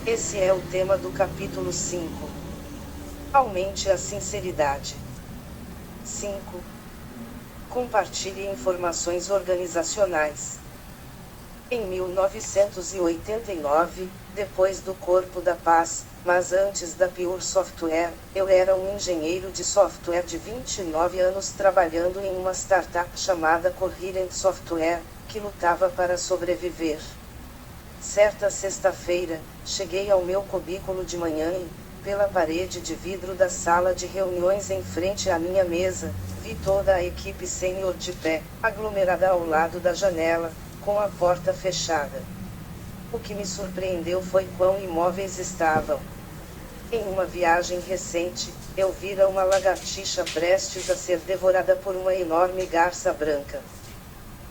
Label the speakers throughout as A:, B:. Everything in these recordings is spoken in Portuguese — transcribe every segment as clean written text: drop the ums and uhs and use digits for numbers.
A: Esse é o tema do capítulo 5. Aumente a sinceridade. 5. Compartilhe informações organizacionais. Em 1989, depois do Corpo da Paz, mas antes da Pure Software, eu era um engenheiro de software de 29 anos trabalhando em uma startup chamada Coherent Software, que lutava para sobreviver. Certa sexta-feira, cheguei ao meu cubículo de manhã e, pela parede de vidro da sala de reuniões em frente à minha mesa, vi toda a equipe sênior de pé, aglomerada ao lado da janela, com a porta fechada. O que me surpreendeu foi quão imóveis estavam. Em uma viagem recente, eu vira uma lagartixa prestes a ser devorada por uma enorme garça branca.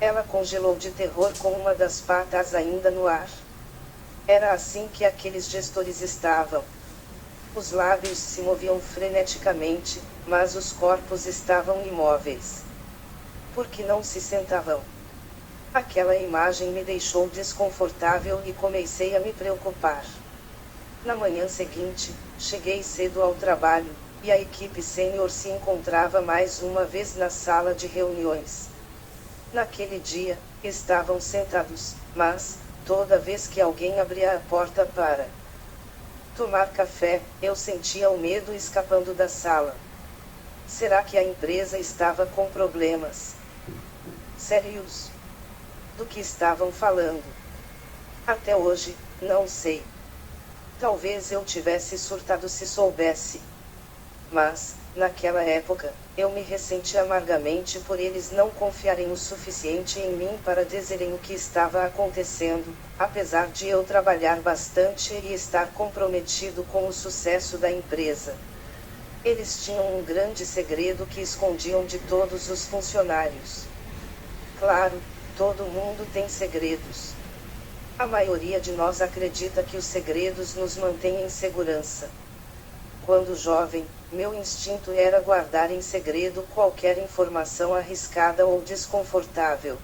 A: Ela congelou de terror com uma das patas ainda no ar. Era assim que aqueles gestores estavam. Os lábios se moviam freneticamente, mas os corpos estavam imóveis. Por que não se sentavam? Aquela imagem me deixou desconfortável e comecei a me preocupar. Na manhã seguinte, cheguei cedo ao trabalho, e a equipe sênior se encontrava mais uma vez na sala de reuniões. Naquele dia, estavam sentados, mas, toda vez que alguém abria a porta para tomar café, eu sentia o medo escapando da sala. Será que a empresa estava com problemas sérios? Do que estavam falando? Até hoje, não sei. Talvez eu tivesse surtado se soubesse. Mas, naquela época, eu me ressenti amargamente por eles não confiarem o suficiente em mim para dizerem o que estava acontecendo, apesar de eu trabalhar bastante e estar comprometido com o sucesso da empresa. Eles tinham um grande segredo que escondiam de todos os funcionários. Claro, todo mundo tem segredos. A maioria de nós acredita que os segredos nos mantêm em segurança. Quando jovem, meu instinto era guardar em segredo qualquer informação arriscada ou desconfortável.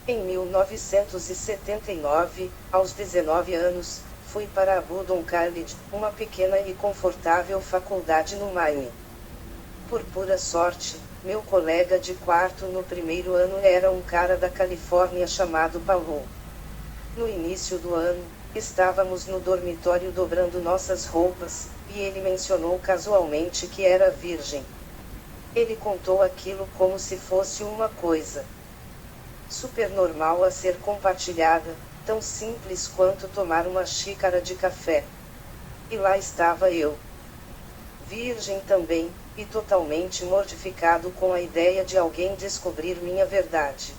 A: Em 1979, aos 19 anos, fui para a Budon College, uma pequena e confortável faculdade no Maine. Por pura sorte, meu colega de quarto no primeiro ano era um cara da Califórnia chamado Paulo. No início do ano, estávamos no dormitório dobrando nossas roupas, e ele mencionou casualmente que era virgem. Ele contou aquilo como se fosse uma coisa super normal a ser compartilhada, tão simples quanto tomar uma xícara de café. E lá estava eu, virgem também, e totalmente mortificado com a ideia de alguém descobrir minha verdade.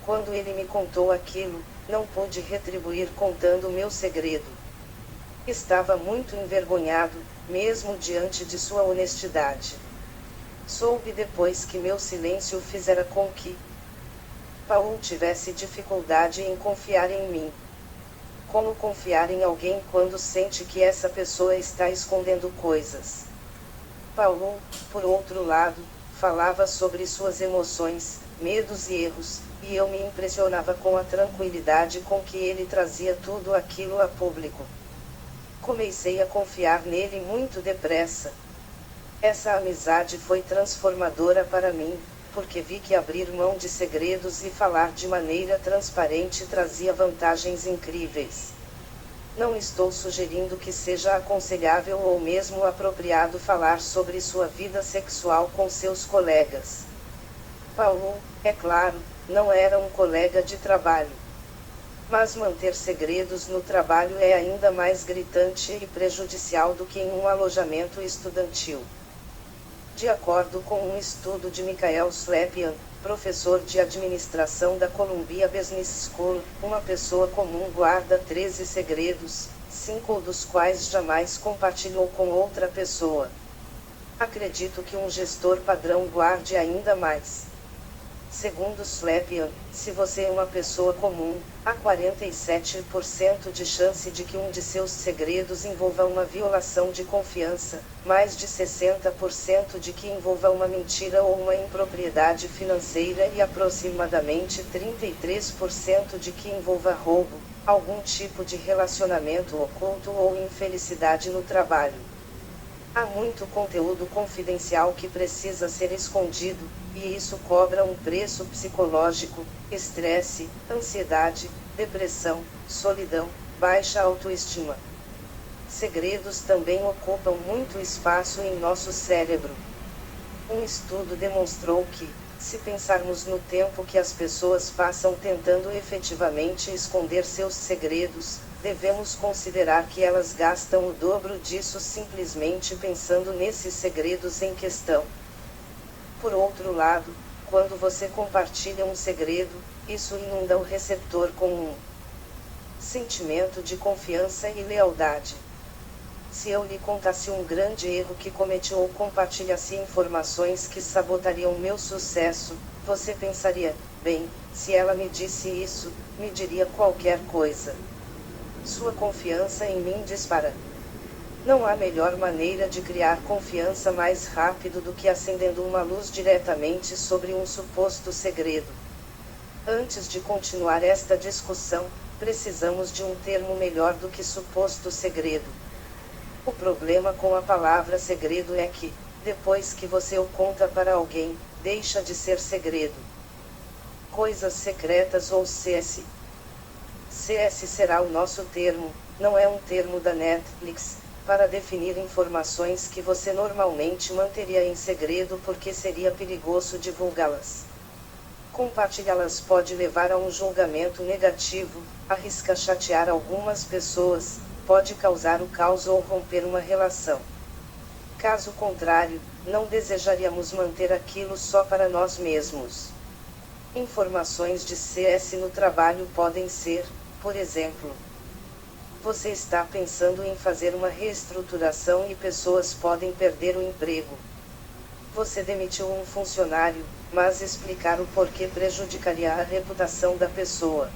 A: Quando ele me contou aquilo, não pude retribuir contando meu segredo. Estava muito envergonhado, mesmo diante de sua honestidade. Soube depois que meu silêncio fizera com que Paul tivesse dificuldade em confiar em mim. Como confiar em alguém quando sente que essa pessoa está escondendo coisas? Paulo, por outro lado, falava sobre suas emoções, medos e erros, e eu me impressionava com a tranquilidade com que ele trazia tudo aquilo a público. Comecei a confiar nele muito depressa. Essa amizade foi transformadora para mim, porque vi que abrir mão de segredos e falar de maneira transparente trazia vantagens incríveis. Não estou sugerindo que seja aconselhável ou mesmo apropriado falar sobre sua vida sexual com seus colegas. Paulo, é claro, não era um colega de trabalho. Mas manter segredos no trabalho é ainda mais gritante e prejudicial do que em um alojamento estudantil. De acordo com um estudo de Michael Slepian, professor de administração da Columbia Business School, uma pessoa comum guarda 13 segredos, 5 dos quais jamais compartilhou com outra pessoa. Acredito que um gestor padrão guarde ainda mais. Segundo Slepian, se você é uma pessoa comum, há 47% de chance de que um de seus segredos envolva uma violação de confiança, mais de 60% de que envolva uma mentira ou uma impropriedade financeira e aproximadamente 33% de que envolva roubo. algum tipo de relacionamento oculto ou infelicidade no trabalho. Há muito conteúdo confidencial que precisa ser escondido, e isso cobra um preço psicológico: estresse, ansiedade, depressão, solidão, baixa autoestima. Segredos também ocupam muito espaço em nosso cérebro. Um estudo demonstrou que, se pensarmos no tempo que as pessoas passam tentando efetivamente esconder seus segredos, devemos considerar que elas gastam o dobro disso simplesmente pensando nesses segredos em questão. Por outro lado, quando você compartilha um segredo, isso inunda o receptor com um sentimento de confiança e lealdade. Se eu lhe contasse um grande erro que cometi ou compartilhasse informações que sabotariam meu sucesso, você pensaria: bem, se ela me disse isso, me diria qualquer coisa. Sua confiança em mim dispara. Não há melhor maneira de criar confiança mais rápido do que acendendo uma luz diretamente sobre um suposto segredo. Antes de continuar esta discussão, precisamos de um termo melhor do que suposto segredo. O problema com a palavra segredo é que, depois que você o conta para alguém, deixa de ser segredo. Coisas secretas ou CS. CS será o nosso termo, não é um termo da Netflix, para definir informações que você normalmente manteria em segredo porque seria perigoso divulgá-las. Compartilhá-las pode levar a um julgamento negativo, arrisca chatear algumas pessoas, pode causar o caos ou romper uma relação. Caso contrário, não desejaríamos manter aquilo só para nós mesmos. Informações de CS no trabalho podem ser, por exemplo, você está pensando em fazer uma reestruturação e pessoas podem perder o emprego. Você demitiu um funcionário, mas explicar o porquê prejudicaria a reputação da pessoa.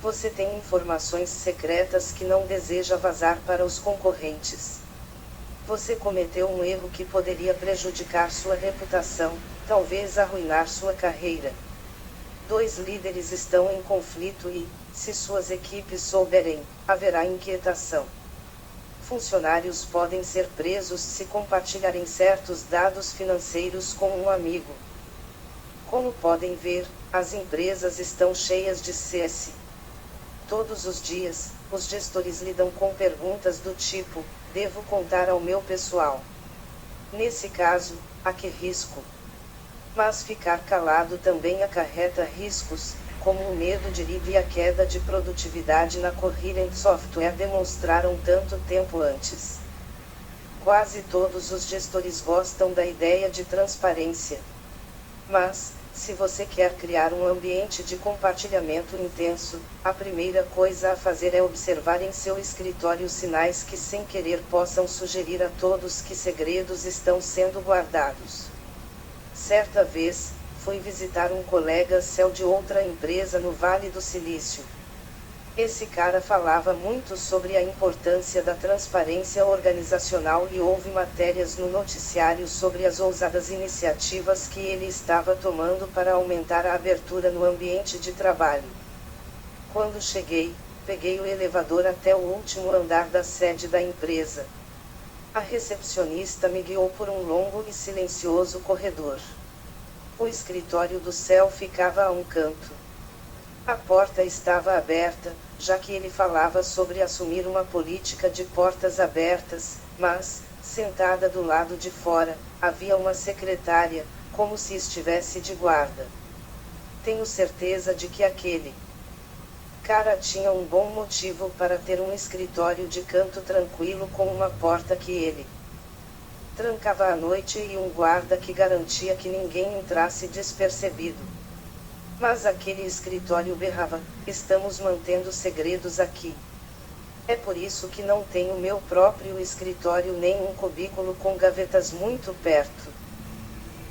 A: Você tem informações secretas que não deseja vazar para os concorrentes. Você cometeu um erro que poderia prejudicar sua reputação, talvez arruinar sua carreira. Dois líderes estão em conflito e, se suas equipes souberem, haverá inquietação. Funcionários podem ser presos se compartilharem certos dados financeiros com um amigo. Como podem ver, as empresas estão cheias de CS. Todos os dias, os gestores lidam com perguntas do tipo: devo contar ao meu pessoal? Nesse caso, a que risco? Mas ficar calado também acarreta riscos, como o medo de ir e a queda de produtividade na Coherent Software demonstraram tanto tempo antes. Quase todos os gestores gostam da ideia de transparência. Mas, se você quer criar um ambiente de compartilhamento intenso, a primeira coisa a fazer é observar em seu escritório sinais que sem querer possam sugerir a todos que segredos estão sendo guardados. Certa vez, fui visitar um colega seu de outra empresa no Vale do Silício. Esse cara falava muito sobre a importância da transparência organizacional e houve matérias no noticiário sobre as ousadas iniciativas que ele estava tomando para aumentar a abertura no ambiente de trabalho. Quando cheguei, peguei o elevador até o último andar da sede da empresa. A recepcionista me guiou por um longo e silencioso corredor. O escritório do céu ficava a um canto. A porta estava aberta, já que ele falava sobre assumir uma política de portas abertas, mas, sentada do lado de fora, havia uma secretária, como se estivesse de guarda. Tenho certeza de que aquele cara tinha um bom motivo para ter um escritório de canto tranquilo com uma porta que ele trancava à noite e um guarda que garantia que ninguém entrasse despercebido. Mas aquele escritório berrava: estamos mantendo segredos aqui. É por isso que não tenho meu próprio escritório nem um cubículo com gavetas muito perto.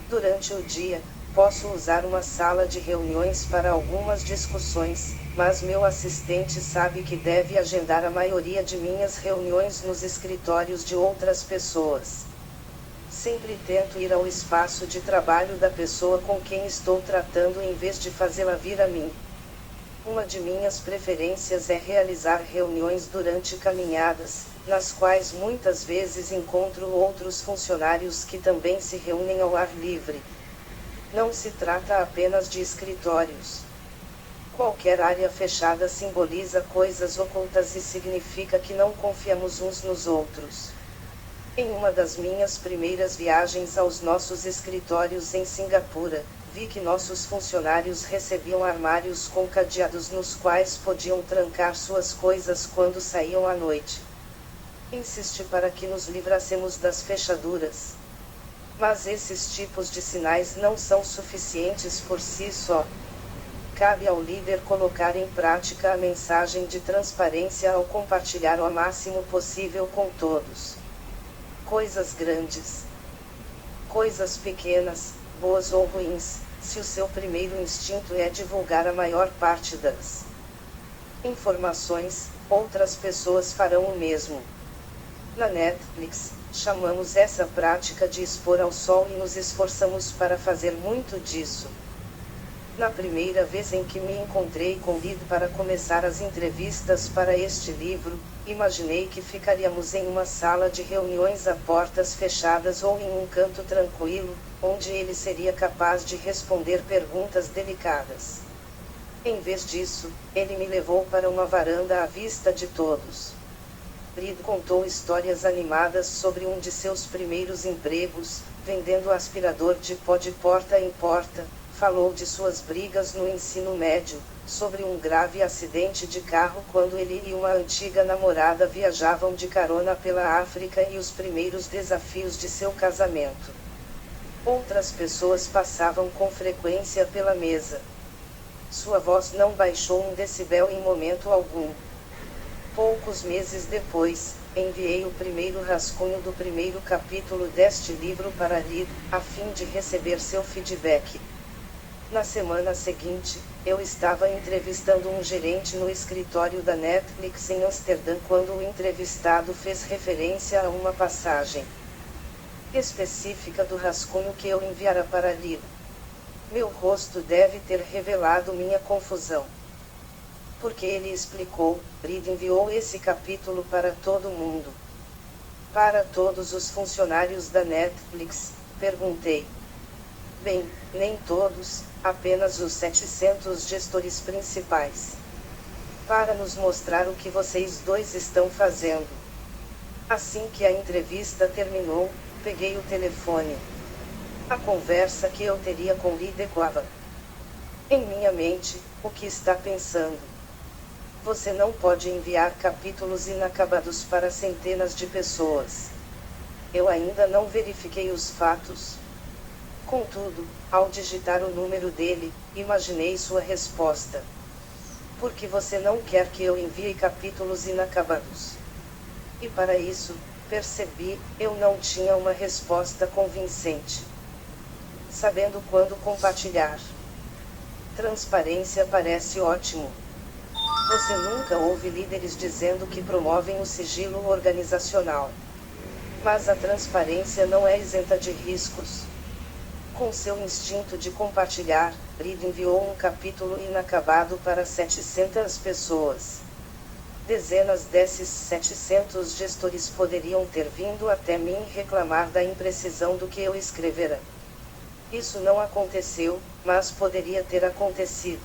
A: Durante o dia, posso usar uma sala de reuniões para algumas discussões, mas meu assistente sabe que deve agendar a maioria de minhas reuniões nos escritórios de outras pessoas. Sempre tento ir ao espaço de trabalho da pessoa com quem estou tratando em vez de fazê-la vir a mim. Uma de minhas preferências é realizar reuniões durante caminhadas, nas quais muitas vezes encontro outros funcionários que também se reúnem ao ar livre. Não se trata apenas de escritórios. Qualquer área fechada simboliza coisas ocultas e significa que não confiamos uns nos outros. Em uma das minhas primeiras viagens aos nossos escritórios em Singapura, vi que nossos funcionários recebiam armários com cadeados nos quais podiam trancar suas coisas quando saíam à noite. Insisti para que nos livrássemos das fechaduras. Mas esses tipos de sinais não são suficientes por si só. Cabe ao líder colocar em prática a mensagem de transparência ao compartilhar o máximo possível com todos. Coisas grandes, coisas pequenas, boas ou ruins, se o seu primeiro instinto é divulgar a maior parte das informações, outras pessoas farão o mesmo. Na Netflix, chamamos essa prática de expor ao sol e nos esforçamos para fazer muito disso. Na primeira vez em que me encontrei com Reed para começar as entrevistas para este livro, imaginei que ficaríamos em uma sala de reuniões a portas fechadas ou em um canto tranquilo, onde ele seria capaz de responder perguntas delicadas. Em vez disso, ele me levou para uma varanda à vista de todos. Reed contou histórias animadas sobre um de seus primeiros empregos, vendendo aspirador de pó de porta em porta. Falou de suas brigas no ensino médio, sobre um grave acidente de carro quando ele e uma antiga namorada viajavam de carona pela África e os primeiros desafios de seu casamento. Outras pessoas passavam com frequência pela mesa. Sua voz não baixou um decibel em momento algum. Poucos meses depois, enviei o primeiro rascunho do primeiro capítulo deste livro para Reed, a fim de receber seu feedback. Na semana seguinte, eu estava entrevistando um gerente no escritório da Netflix em Amsterdã quando o entrevistado fez referência a uma passagem específica do rascunho que eu enviara para Reed. Meu rosto deve ter revelado minha confusão. Porque ele explicou, Reed enviou esse capítulo para todo mundo. Para todos os funcionários da Netflix, perguntei. Bem, nem todos, apenas os 700 gestores principais. Para nos mostrar o que vocês dois estão fazendo. Assim que a entrevista terminou, peguei o telefone. A conversa que eu teria com Reed ecoava em minha mente, o que está pensando? Você não pode enviar capítulos inacabados para centenas de pessoas. Eu ainda não verifiquei os fatos. Contudo, ao digitar o número dele, imaginei sua resposta. Por que você não quer que eu envie capítulos inacabados? E para isso, percebi, eu não tinha uma resposta convincente. Sabendo quando compartilhar. Transparência parece ótimo. Você nunca ouve líderes dizendo que promovem o sigilo organizacional. Mas a transparência não é isenta de riscos. Com seu instinto de compartilhar, Reed enviou um capítulo inacabado para 700 pessoas. Dezenas desses 700 gestores poderiam ter vindo até mim reclamar da imprecisão do que eu escrevera. Isso não aconteceu, mas poderia ter acontecido.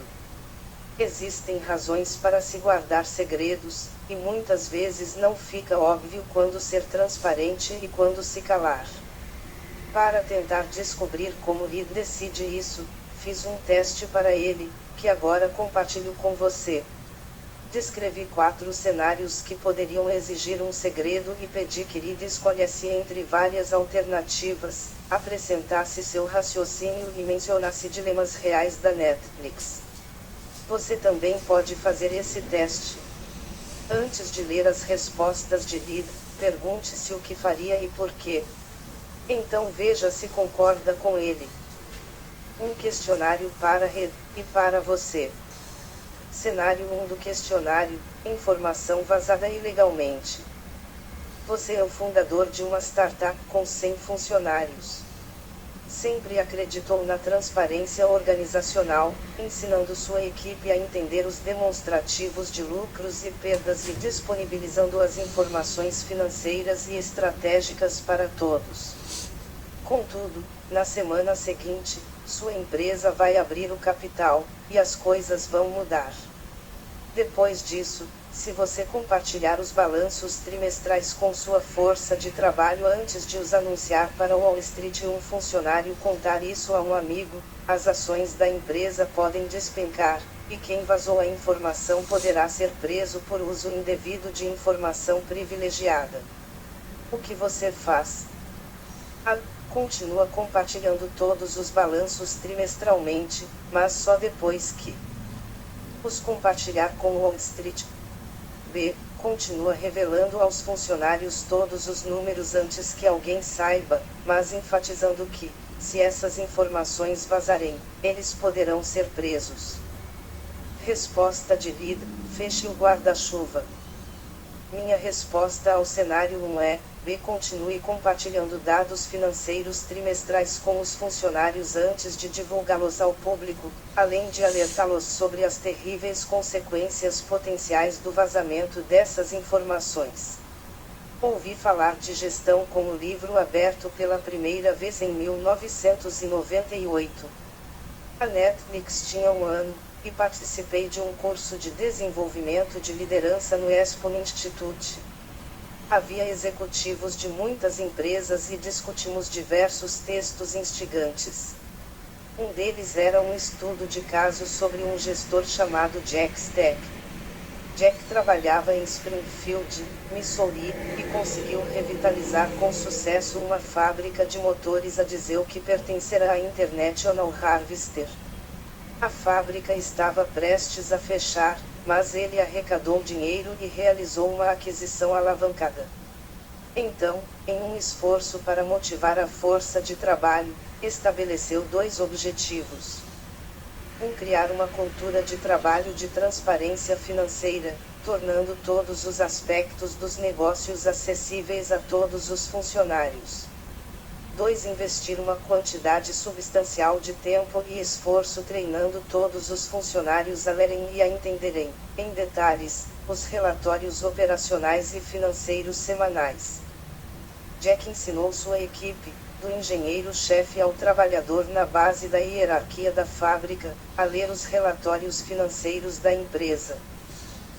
A: Existem razões para se guardar segredos, e muitas vezes não fica óbvio quando ser transparente e quando se calar. Para tentar descobrir como Reed decide isso, fiz um teste para ele, que agora compartilho com você. Descrevi 4 cenários que poderiam exigir um segredo e pedi que Reed escolhesse entre várias alternativas, apresentasse seu raciocínio e mencionasse dilemas reais da Netflix. Você também pode fazer esse teste. Antes de ler as respostas de Reed, pergunte-se o que faria e por quê. Então veja se concorda com ele. Um questionário para Reed, e para você. Cenário 1 do questionário, informação vazada ilegalmente. Você é o fundador de uma startup com 100 funcionários. Sempre acreditou na transparência organizacional, ensinando sua equipe a entender os demonstrativos de lucros e perdas e disponibilizando as informações financeiras e estratégicas para todos. Contudo, na semana seguinte, sua empresa vai abrir o capital, e as coisas vão mudar. Depois disso, se você compartilhar os balanços trimestrais com sua força de trabalho antes de os anunciar para Wall Street e um funcionário contar isso a um amigo, as ações da empresa podem despencar, e quem vazou a informação poderá ser preso por uso indevido de informação privilegiada. O que você faz? Continua compartilhando todos os balanços trimestralmente, mas só depois que os compartilhar com Wall Street. B. Continua revelando aos funcionários todos os números antes que alguém saiba, mas enfatizando que, se essas informações vazarem, eles poderão ser presos. Resposta de líder: feche o guarda-chuva. Minha resposta ao cenário 1 é: B. Continue compartilhando dados financeiros trimestrais com os funcionários antes de divulgá-los ao público, além de alertá-los sobre as terríveis consequências potenciais do vazamento dessas informações. Ouvi falar de gestão como livro aberto pela primeira vez em 1998. A Netflix tinha um ano, e participei de um curso de desenvolvimento de liderança no Aspen Institute. Havia executivos de muitas empresas e discutimos diversos textos instigantes. Um deles era um estudo de caso sobre um gestor chamado Jack Stack. Jack trabalhava em Springfield, Missouri, e conseguiu revitalizar com sucesso uma fábrica de motores a diesel que pertencerá à International Harvester. A fábrica estava prestes a fechar, mas ele arrecadou dinheiro e realizou uma aquisição alavancada. Então, em um esforço para motivar a força de trabalho, estabeleceu 2 objetivos. Criar uma cultura de trabalho de transparência financeira, tornando todos os aspectos dos negócios acessíveis a todos os funcionários. 2. Investir uma quantidade substancial de tempo e esforço treinando todos os funcionários a lerem e a entenderem, em detalhes, os relatórios operacionais e financeiros semanais. Jack ensinou sua equipe, do engenheiro-chefe ao trabalhador na base da hierarquia da fábrica, a ler os relatórios financeiros da empresa.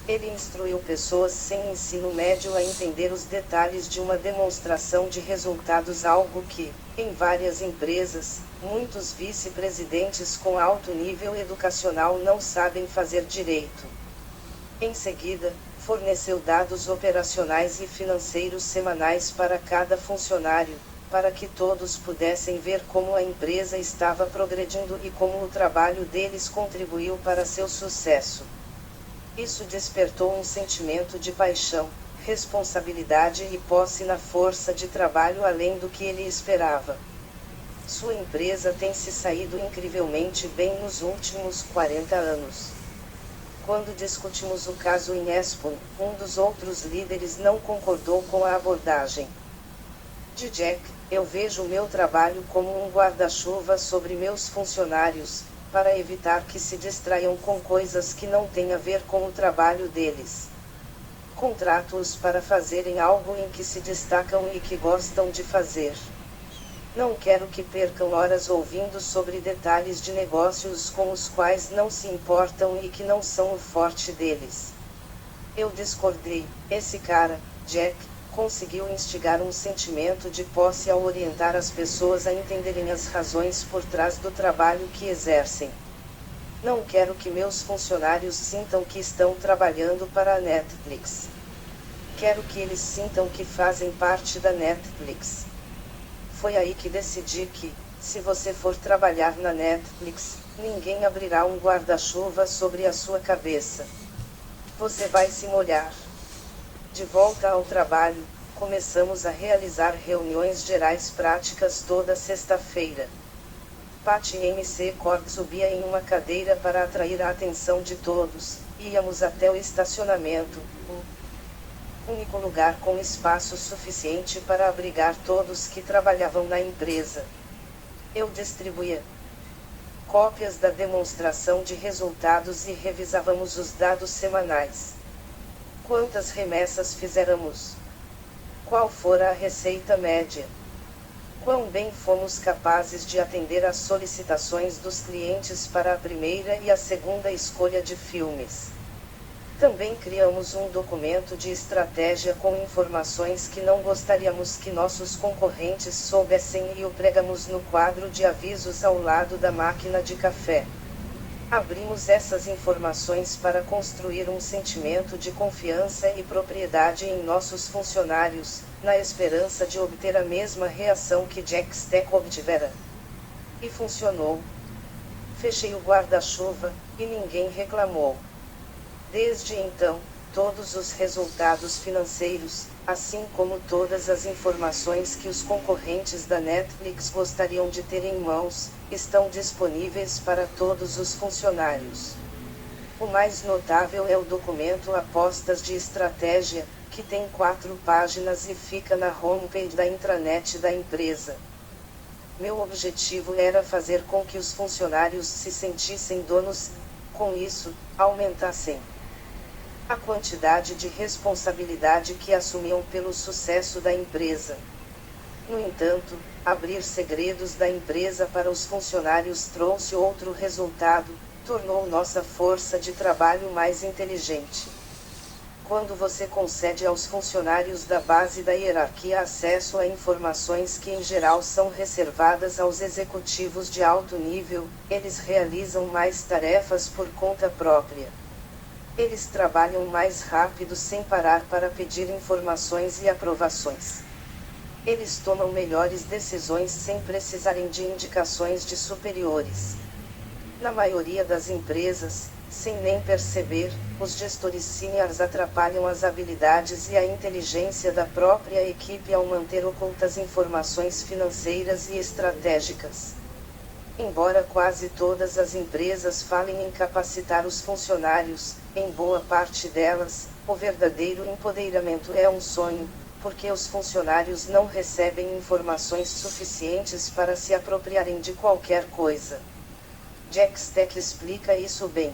A: Ele instruiu pessoas sem ensino médio a entender os detalhes de uma demonstração de resultados, algo que, em várias empresas, muitos vice-presidentes com alto nível educacional não sabem fazer direito. Em seguida, forneceu dados operacionais e financeiros semanais para cada funcionário, para que todos pudessem ver como a empresa estava progredindo e como o trabalho deles contribuiu para seu sucesso. Isso despertou um sentimento de paixão, responsabilidade e posse na força de trabalho além do que ele esperava. Sua empresa tem se saído incrivelmente bem nos últimos 40 anos. Quando discutimos o caso em Aspen, um dos outros líderes não concordou com a abordagem de Jack. Eu vejo meu trabalho como um guarda-chuva sobre meus funcionários, para evitar que se distraiam com coisas que não têm a ver com o trabalho deles. Contrato-os para fazerem algo em que se destacam e que gostam de fazer. Não quero que percam horas ouvindo sobre detalhes de negócios com os quais não se importam e que não são o forte deles. Eu discordei. Esse cara, Jack, conseguiu instigar um sentimento de posse ao orientar as pessoas a entenderem as razões por trás do trabalho que exercem. Não quero que meus funcionários sintam que estão trabalhando para a Netflix. Quero que eles sintam que fazem parte da Netflix. Foi aí que decidi que, se você for trabalhar na Netflix, ninguém abrirá um guarda-chuva sobre a sua cabeça. Você vai se molhar. De volta ao trabalho, começamos a realizar reuniões gerais práticas toda sexta-feira. Patty MC Cord subia em uma cadeira para atrair a atenção de todos. Íamos até o estacionamento, o único lugar com espaço suficiente para abrigar todos que trabalhavam na empresa. Eu distribuía cópias da demonstração de resultados e revisávamos os dados semanais. Quantas remessas fizéramos? Qual fora a receita média? Quão bem fomos capazes de atender às solicitações dos clientes para a primeira e a segunda escolha de filmes. Também criamos um documento de estratégia com informações que não gostaríamos que nossos concorrentes soubessem e o pregamos no quadro de avisos ao lado da máquina de café. Abrimos essas informações para construir um sentimento de confiança e propriedade em nossos funcionários, na esperança de obter a mesma reação que Jack Stack obtivera. E funcionou. Fechei o guarda-chuva, e ninguém reclamou. Desde então, todos os resultados financeiros, assim como todas as informações que os concorrentes da Netflix gostariam de ter em mãos, estão disponíveis para todos os funcionários. O mais notável é o documento Apostas de Estratégia, que tem 4 páginas e fica na homepage da intranet da empresa. Meu objetivo era fazer com que os funcionários se sentissem donos, com isso, aumentassem a quantidade de responsabilidade que assumiam pelo sucesso da empresa. No entanto, abrir segredos da empresa para os funcionários trouxe outro resultado: tornou nossa força de trabalho mais inteligente. Quando você concede aos funcionários da base da hierarquia acesso a informações que em geral são reservadas aos executivos de alto nível, eles realizam mais tarefas por conta própria. Eles trabalham mais rápido sem parar para pedir informações e aprovações. Eles tomam melhores decisões sem precisarem de indicações de superiores. Na maioria das empresas, sem nem perceber, os gestores seniors atrapalham as habilidades e a inteligência da própria equipe ao manter ocultas informações financeiras e estratégicas. Embora quase todas as empresas falem em capacitar os funcionários, em boa parte delas, o verdadeiro empoderamento é um sonho, porque os funcionários não recebem informações suficientes para se apropriarem de qualquer coisa. Jack Stack explica isso bem.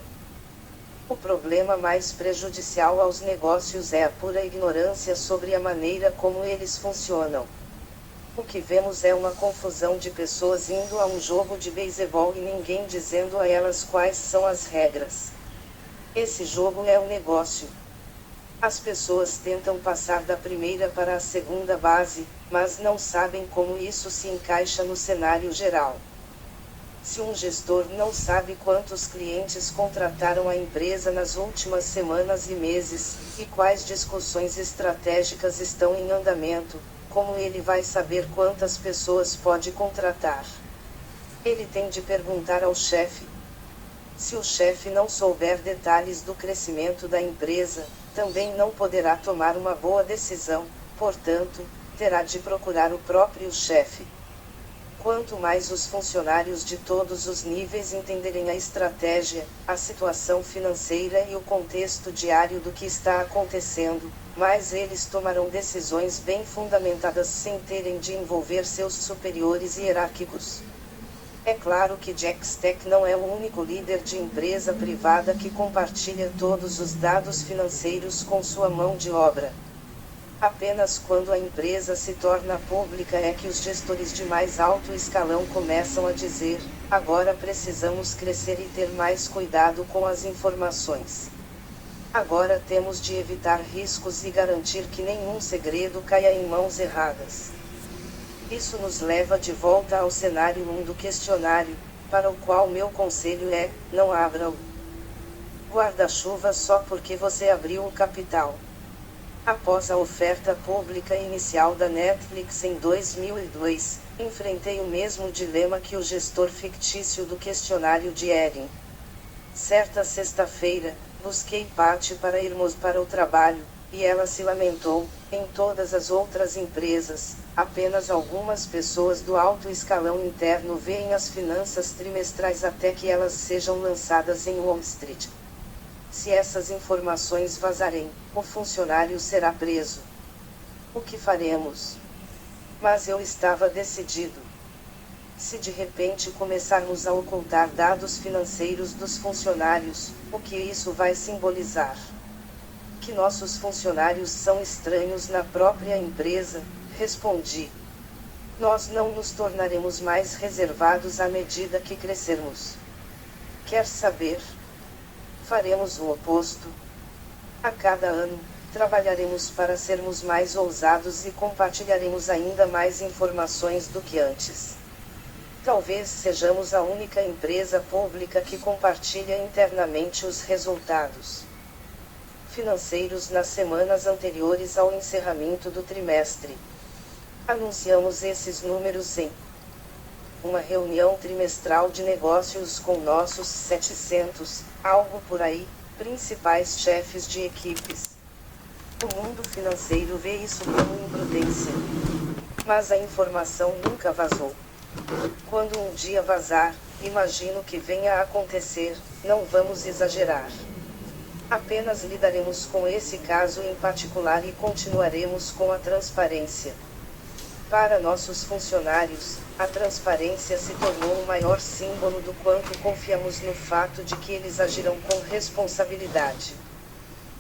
A: O problema mais prejudicial aos negócios é a pura ignorância sobre a maneira como eles funcionam. O que vemos é uma confusão de pessoas indo a um jogo de beisebol e ninguém dizendo a elas quais são as regras. Esse jogo é um negócio. As pessoas tentam passar da primeira para a segunda base, mas não sabem como isso se encaixa no cenário geral. Se um gestor não sabe quantos clientes contrataram a empresa nas últimas semanas e meses, e quais discussões estratégicas estão em andamento, como ele vai saber quantas pessoas pode contratar? Ele tem de perguntar ao chefe. Se o chefe não souber detalhes do crescimento da empresa, também não poderá tomar uma boa decisão, portanto, terá de procurar o próprio chefe. Quanto mais os funcionários de todos os níveis entenderem a estratégia, a situação financeira e o contexto diário do que está acontecendo, mais eles tomarão decisões bem fundamentadas sem terem de envolver seus superiores hierárquicos. É claro que Jack Stack não é o único líder de empresa privada que compartilha todos os dados financeiros com sua mão de obra. Apenas quando a empresa se torna pública é que os gestores de mais alto escalão começam a dizer: agora precisamos crescer e ter mais cuidado com as informações. Agora temos de evitar riscos e garantir que nenhum segredo caia em mãos erradas. Isso nos leva de volta ao cenário 1 do questionário, para o qual meu conselho é: não abra o guarda-chuva só porque você abriu o capital. Após a oferta pública inicial da Netflix em 2002, enfrentei o mesmo dilema que o gestor fictício do questionário de Erin. Certa sexta-feira, busquei Patty para irmos para o trabalho, e ela se lamentou: em todas as outras empresas, apenas algumas pessoas do alto escalão interno veem as finanças trimestrais até que elas sejam lançadas em Wall Street. Se essas informações vazarem, o funcionário será preso. O que faremos? Mas eu estava decidido. Se de repente começarmos a ocultar dados financeiros dos funcionários, o que isso vai simbolizar? Que nossos funcionários são estranhos na própria empresa, respondi. Nós não nos tornaremos mais reservados à medida que crescermos. Quer saber? Faremos o oposto. A cada ano, trabalharemos para sermos mais ousados e compartilharemos ainda mais informações do que antes. Talvez sejamos a única empresa pública que compartilha internamente os resultados financeiros nas semanas anteriores ao encerramento do trimestre. Anunciamos esses números em uma reunião trimestral de negócios com nossos 700, algo por aí, principais chefes de equipes. O mundo financeiro vê isso como imprudência. Mas a informação nunca vazou. Quando um dia vazar, imagino que venha a acontecer, não vamos exagerar. Apenas lidaremos com esse caso em particular e continuaremos com a transparência. Para nossos funcionários, a transparência se tornou o maior símbolo do quanto confiamos no fato de que eles agirão com responsabilidade.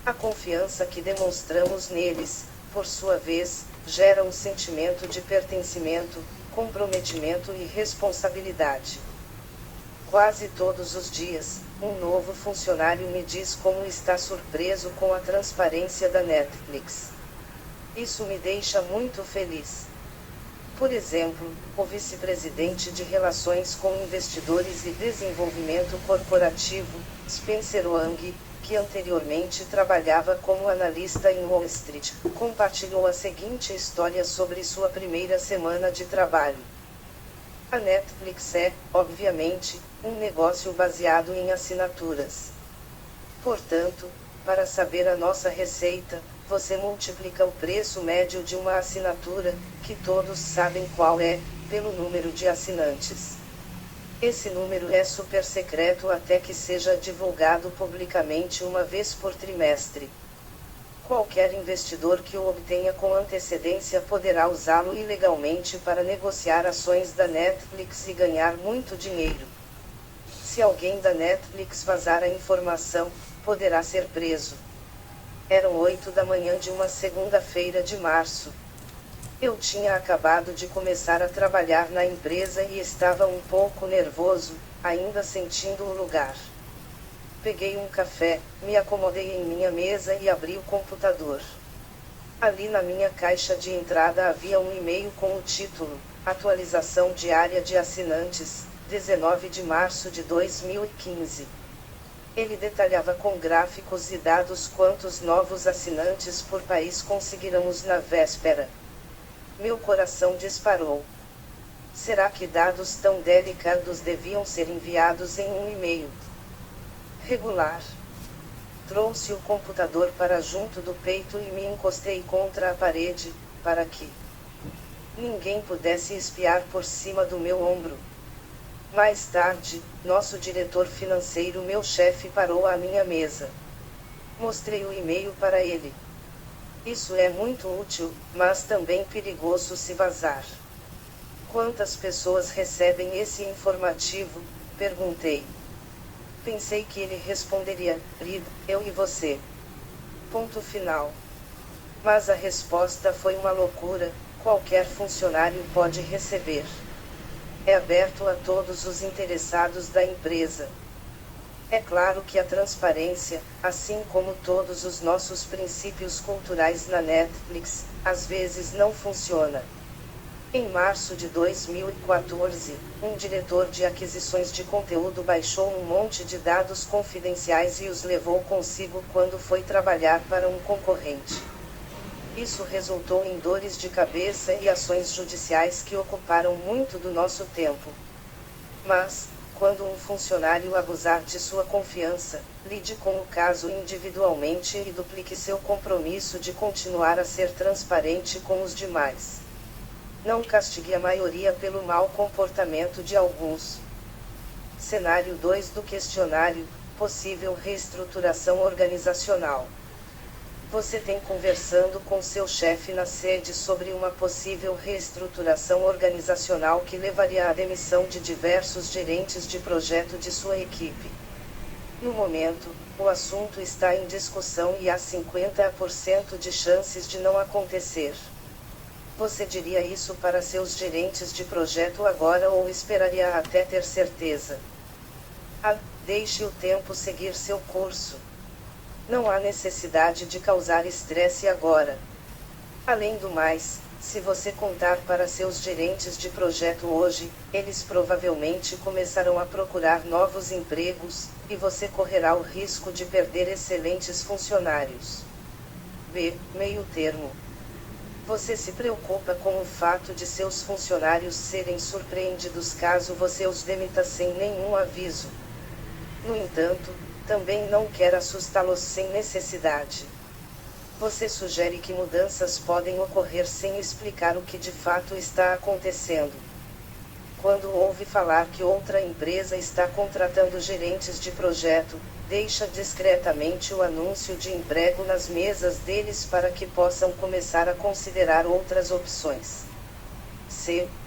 A: A confiança que demonstramos neles, por sua vez, gera um sentimento de pertencimento, comprometimento e responsabilidade. Quase todos os dias, um novo funcionário me diz como está surpreso com a transparência da Netflix. Isso me deixa muito feliz. Por exemplo, o vice-presidente de Relações com Investidores e Desenvolvimento Corporativo, Spencer Wang, que anteriormente trabalhava como analista em Wall Street, compartilhou a seguinte história sobre sua primeira semana de trabalho. A Netflix é, obviamente, um negócio baseado em assinaturas. Portanto, para saber a nossa receita, você multiplica o preço médio de uma assinatura, que todos sabem qual é, pelo número de assinantes. Esse número é super secreto até que seja divulgado publicamente uma vez por trimestre. Qualquer investidor que o obtenha com antecedência poderá usá-lo ilegalmente para negociar ações da Netflix e ganhar muito dinheiro. Se alguém da Netflix vazar a informação, poderá ser preso. Eram 8 da manhã de uma segunda-feira de março. Eu tinha acabado de começar a trabalhar na empresa e estava um pouco nervoso, ainda sentindo o lugar. Peguei um café, me acomodei em minha mesa e abri o computador. Ali na minha caixa de entrada havia um e-mail com o título, Atualização Diária de Assinantes, 19 de março de 2015. Ele detalhava com gráficos e dados quantos novos assinantes por país conseguiremos na véspera. Meu coração disparou. Será que dados tão delicados deviam ser enviados em um e-mail regular? Trouxe o computador para junto do peito e me encostei contra a parede, para que ninguém pudesse espiar por cima do meu ombro. Mais tarde, nosso diretor financeiro, meu chefe, parou à minha mesa. Mostrei o e-mail para ele. Isso é muito útil, mas também perigoso se vazar. Quantas pessoas recebem esse informativo? Perguntei. Pensei que ele responderia, Reed, eu e você. Ponto final. Mas a resposta foi uma loucura, qualquer funcionário pode receber. É aberto a todos os interessados da empresa. É claro que a transparência, assim como todos os nossos princípios culturais na Netflix, às vezes não funciona. Em março de 2014, um diretor de aquisições de conteúdo baixou um monte de dados confidenciais e os levou consigo quando foi trabalhar para um concorrente. Isso resultou em dores de cabeça e ações judiciais que ocuparam muito do nosso tempo. Mas, quando um funcionário abusar de sua confiança, lide com o caso individualmente e duplique seu compromisso de continuar a ser transparente com os demais. Não castigue a maioria pelo mau comportamento de alguns. Cenário 2 do questionário: possível reestruturação organizacional. Você tem conversando com seu chefe na sede sobre uma possível reestruturação organizacional que levaria à demissão de diversos gerentes de projeto de sua equipe. No momento, o assunto está em discussão e há 50% de chances de não acontecer. Você diria isso para seus gerentes de projeto agora ou esperaria até ter certeza? Deixe o tempo seguir seu curso. Não há necessidade de causar estresse agora. Além do mais, se você contar para seus gerentes de projeto hoje, eles provavelmente começarão a procurar novos empregos, e você correrá o risco de perder excelentes funcionários. Meio termo. Você se preocupa com o fato de seus funcionários serem surpreendidos caso você os demita sem nenhum aviso. No entanto, também não quer assustá-los sem necessidade. Você sugere que mudanças podem ocorrer sem explicar o que de fato está acontecendo. Quando ouve falar que outra empresa está contratando gerentes de projeto, deixa discretamente o anúncio de emprego nas mesas deles para que possam começar a considerar outras opções.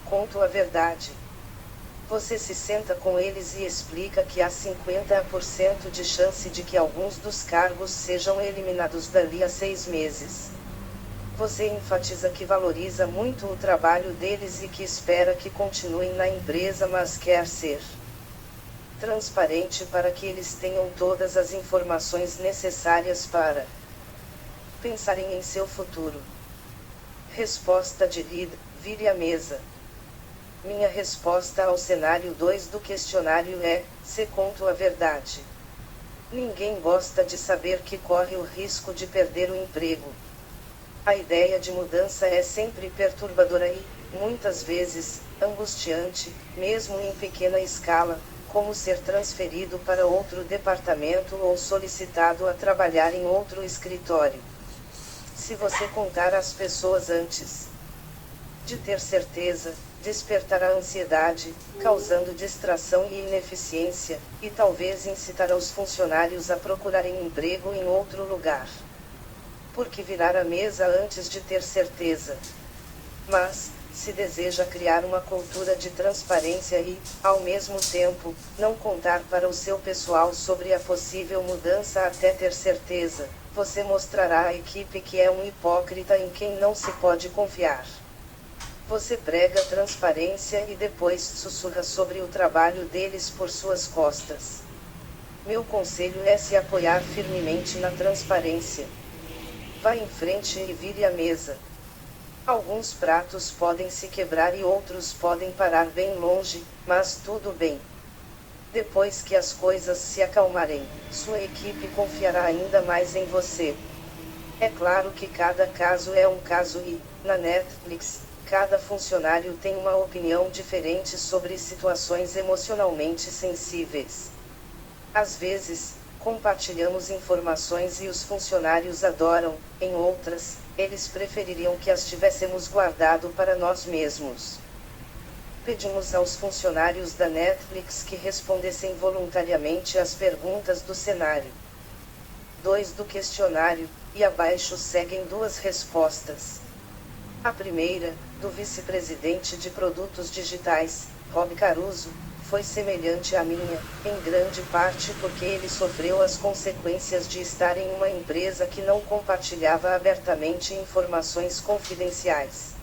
A: Conto a verdade. Você se senta com eles e explica que há 50% de chance de que alguns dos cargos sejam eliminados dali a 6 meses. Você enfatiza que valoriza muito o trabalho deles e que espera que continuem na empresa, mas quer ser transparente para que eles tenham todas as informações necessárias para pensarem em seu futuro. Resposta de Lid, vire a mesa. Minha resposta ao cenário 2 do questionário é: se conto a verdade. Ninguém gosta de saber que corre o risco de perder o emprego. A ideia de mudança é sempre perturbadora e, muitas vezes, angustiante, mesmo em pequena escala, como ser transferido para outro departamento ou solicitado a trabalhar em outro escritório. Se você contar às pessoas antes de ter certeza, despertará ansiedade, causando distração e ineficiência, e talvez incitará os funcionários a procurarem emprego em outro lugar. Porque virar a mesa antes de ter certeza. Mas, se deseja criar uma cultura de transparência e, ao mesmo tempo, não contar para o seu pessoal sobre a possível mudança até ter certeza, você mostrará à equipe que é um hipócrita em quem não se pode confiar. Você prega transparência e depois sussurra sobre o trabalho deles por suas costas. Meu conselho é se apoiar firmemente na transparência. Vá em frente e vire a mesa. Alguns pratos podem se quebrar e outros podem parar bem longe, mas tudo bem. Depois que as coisas se acalmarem, sua equipe confiará ainda mais em você. É claro que cada caso é um caso e, na Netflix, cada funcionário tem uma opinião diferente sobre situações emocionalmente sensíveis. Às vezes, compartilhamos informações e os funcionários adoram, em outras, eles prefeririam que as tivéssemos guardado para nós mesmos. Pedimos aos funcionários da Netflix que respondessem voluntariamente às perguntas do cenário 2 do questionário, e abaixo seguem 2 respostas. A primeira, do vice-presidente de produtos digitais, Rob Caruso, foi semelhante à minha, em grande parte porque ele sofreu as consequências de estar em uma empresa que não compartilhava abertamente informações confidenciais.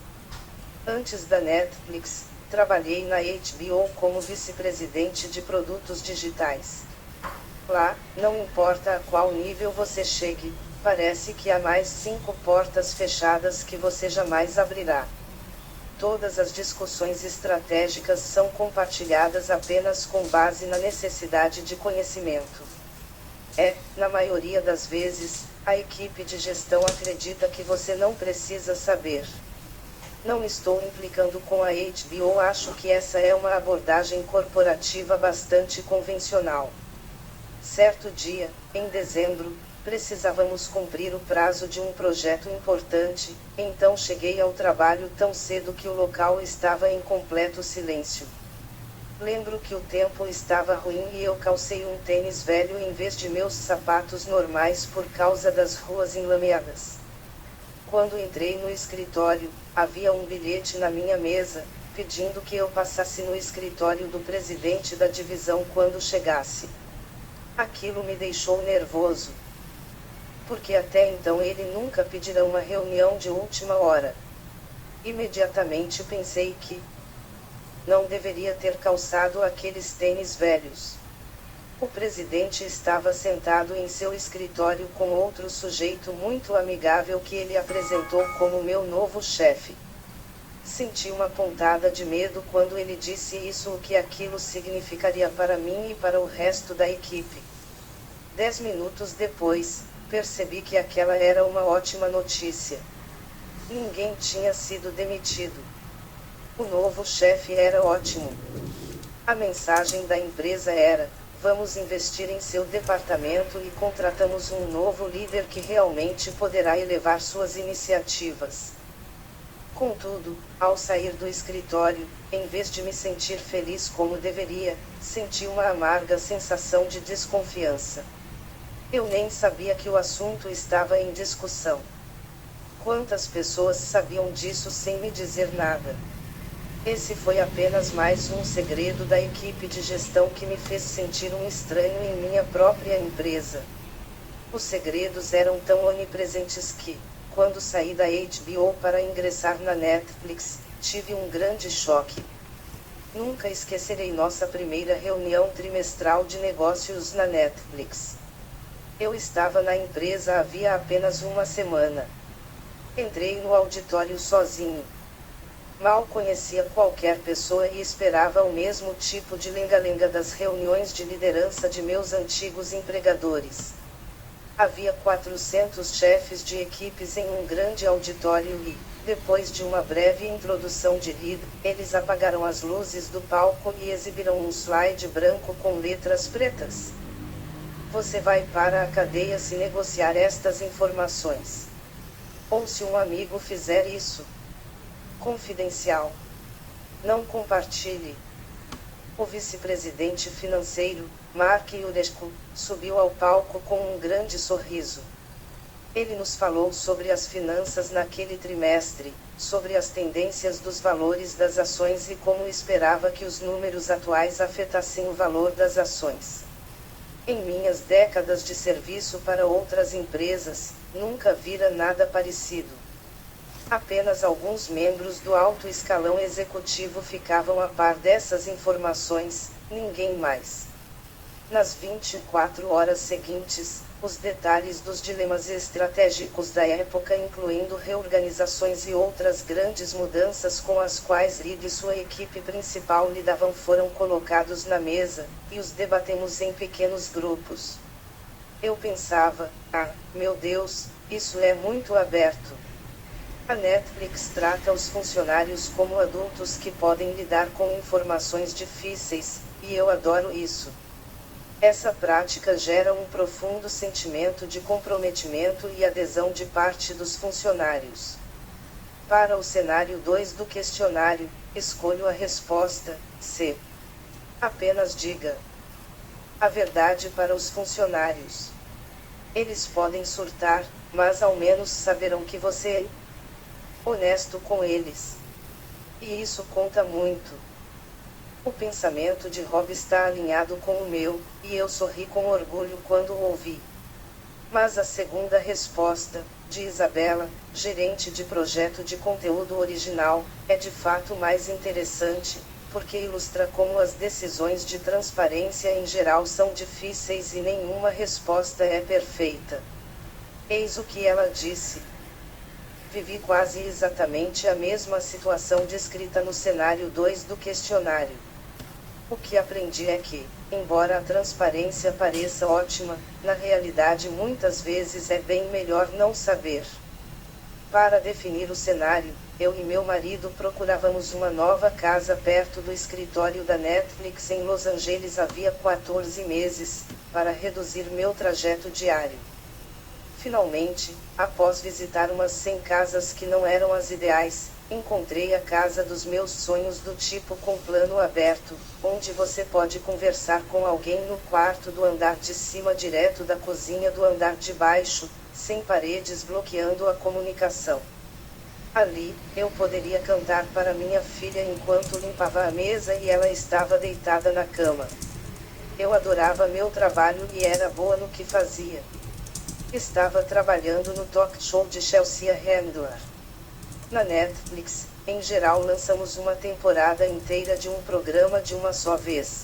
A: Antes da Netflix, trabalhei na HBO como vice-presidente de produtos digitais. Lá, não importa a qual nível você chegue, parece que há mais 5 portas fechadas que você jamais abrirá. Todas as discussões estratégicas são compartilhadas apenas com base na necessidade de conhecimento. Na maioria das vezes, a equipe de gestão acredita que você não precisa saber. Não estou implicando com a HBO, acho que essa é uma abordagem corporativa bastante convencional. Certo dia, em dezembro, precisávamos cumprir o prazo de um projeto importante, então cheguei ao trabalho tão cedo que o local estava em completo silêncio. Lembro que o tempo estava ruim e eu calcei um tênis velho em vez de meus sapatos normais por causa das ruas enlameadas. Quando entrei no escritório, havia um bilhete na minha mesa, pedindo que eu passasse no escritório do presidente da divisão quando chegasse. Aquilo me deixou nervoso, porque até então ele nunca pedira uma reunião de última hora. Imediatamente pensei que não deveria ter calçado aqueles tênis velhos. O presidente estava sentado em seu escritório com outro sujeito muito amigável que ele apresentou como meu novo chefe. Senti uma pontada de medo quando ele disse isso, o que aquilo significaria para mim e para o resto da equipe. 10 minutos depois, percebi que aquela era uma ótima notícia. Ninguém tinha sido demitido. O novo chefe era ótimo. A mensagem da empresa era: vamos investir em seu departamento e contratamos um novo líder que realmente poderá elevar suas iniciativas. Contudo, ao sair do escritório, em vez de me sentir feliz como deveria, senti uma amarga sensação de desconfiança. Eu nem sabia que o assunto estava em discussão. Quantas pessoas sabiam disso sem me dizer nada? Esse foi apenas mais um segredo da equipe de gestão que me fez sentir um estranho em minha própria empresa. Os segredos eram tão onipresentes que, quando saí da HBO para ingressar na Netflix, tive um grande choque. Nunca esquecerei nossa primeira reunião trimestral de negócios na Netflix. Eu estava na empresa havia apenas uma semana. Entrei no auditório sozinho. Mal conhecia qualquer pessoa e esperava o mesmo tipo de lenga-lenga das reuniões de liderança de meus antigos empregadores. Havia 400 chefes de equipes em um grande auditório e, depois de uma breve introdução de líder, eles apagaram as luzes do palco e exibiram um slide branco com letras pretas. Você vai para a cadeia se negociar estas informações. Ou se um amigo fizer isso. Confidencial. Não compartilhe. O vice-presidente financeiro, Mark Yurescu, subiu ao palco com um grande sorriso. Ele nos falou sobre as finanças naquele trimestre, sobre as tendências dos valores das ações e como esperava que os números atuais afetassem o valor das ações. Em minhas décadas de serviço para outras empresas, nunca vira nada parecido. Apenas alguns membros do alto escalão executivo ficavam a par dessas informações, ninguém mais. Nas 24 horas seguintes, os detalhes dos dilemas estratégicos da época, incluindo reorganizações e outras grandes mudanças com as quais Reed e sua equipe principal lidavam, foram colocados na mesa, e os debatemos em pequenos grupos. Eu pensava, meu Deus, isso é muito aberto. A Netflix trata os funcionários como adultos que podem lidar com informações difíceis, e eu adoro isso. Essa prática gera um profundo sentimento de comprometimento e adesão de parte dos funcionários. Para o cenário 2 do questionário, escolho a resposta C. Apenas diga a verdade para os funcionários. Eles podem surtar, mas ao menos saberão que você é honesto com eles. E isso conta muito. O pensamento de Rob está alinhado com o meu, e eu sorri com orgulho quando o ouvi. Mas a segunda resposta, de Isabela, gerente de projeto de conteúdo original, é de fato mais interessante, porque ilustra como as decisões de transparência em geral são difíceis e nenhuma resposta é perfeita. Eis o que ela disse. Vivi quase exatamente a mesma situação descrita no cenário 2 do questionário. O que aprendi é que, embora a transparência pareça ótima, na realidade muitas vezes é bem melhor não saber. Para definir o cenário, eu e meu marido procurávamos uma nova casa perto do escritório da Netflix em Los Angeles havia 14 meses, para reduzir meu trajeto diário. Finalmente, após visitar umas 100 casas que não eram as ideais, encontrei a casa dos meus sonhos do tipo com plano aberto, onde você pode conversar com alguém no quarto do andar de cima direto da cozinha do andar de baixo, sem paredes bloqueando a comunicação. Ali, eu poderia cantar para minha filha enquanto limpava a mesa e ela estava deitada na cama. Eu adorava meu trabalho e era boa no que fazia. Estava trabalhando no talk show de Chelsea Handler. Na Netflix, em geral lançamos uma temporada inteira de um programa de uma só vez.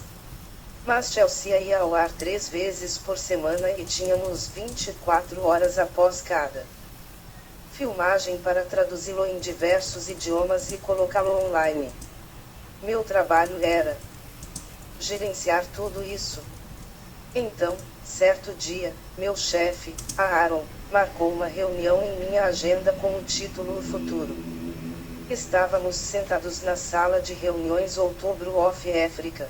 A: Mas Chelsea ia ao ar 3 vezes por semana e tínhamos 24 horas após cada filmagem para traduzi-lo em diversos idiomas e colocá-lo online. Meu trabalho era gerenciar tudo isso. Então, certo dia, meu chefe, Aaron, marcou uma reunião em minha agenda com o título O Futuro. Estávamos sentados na sala de reuniões Outubro of Africa.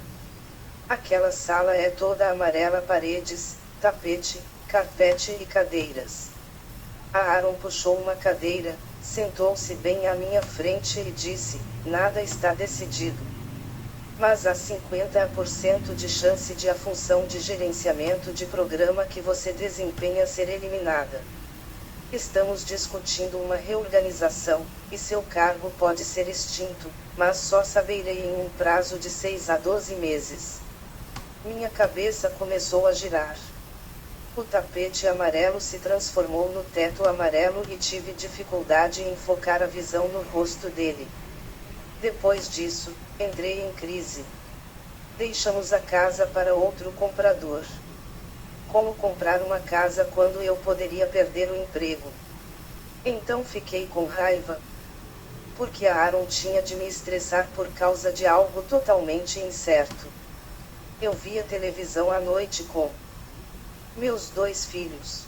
A: Aquela sala é toda amarela, paredes, tapete, carpete e cadeiras. Aaron puxou uma cadeira, sentou-se bem à minha frente e disse: nada está decidido. Mas há 50% de chance de a função de gerenciamento de programa que você desempenha ser eliminada. Estamos discutindo uma reorganização, e seu cargo pode ser extinto, mas só saberei em um prazo de 6 a 12 meses. Minha cabeça começou a girar. O tapete amarelo se transformou no teto amarelo e tive dificuldade em focar a visão no rosto dele. Depois disso, entrei em crise. Deixamos a casa para outro comprador. Como comprar uma casa quando eu poderia perder o emprego? Então fiquei com raiva. Porque Aaron tinha de me estressar por causa de algo totalmente incerto. Eu via televisão à noite com meus 2 filhos.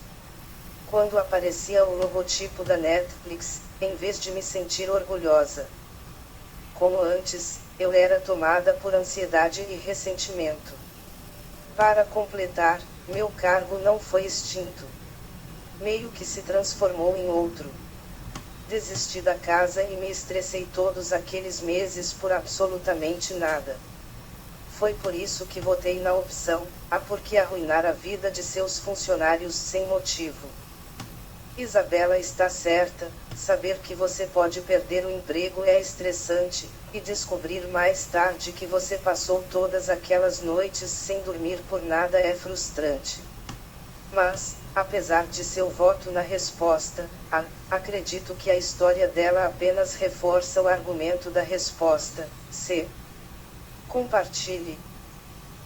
A: Quando aparecia o logotipo da Netflix, em vez de me sentir orgulhosa, como antes, eu era tomada por ansiedade e ressentimento. Para completar, meu cargo não foi extinto. Meio que se transformou em outro. Desisti da casa e me estressei todos aqueles meses por absolutamente nada. Foi por isso que votei na opção A, porque arruinar a vida de seus funcionários sem motivo. Isabela está certa, saber que você pode perder o emprego é estressante, e descobrir mais tarde que você passou todas aquelas noites sem dormir por nada é frustrante. Mas, apesar de seu voto na resposta A, acredito que a história dela apenas reforça o argumento da resposta C. Compartilhe.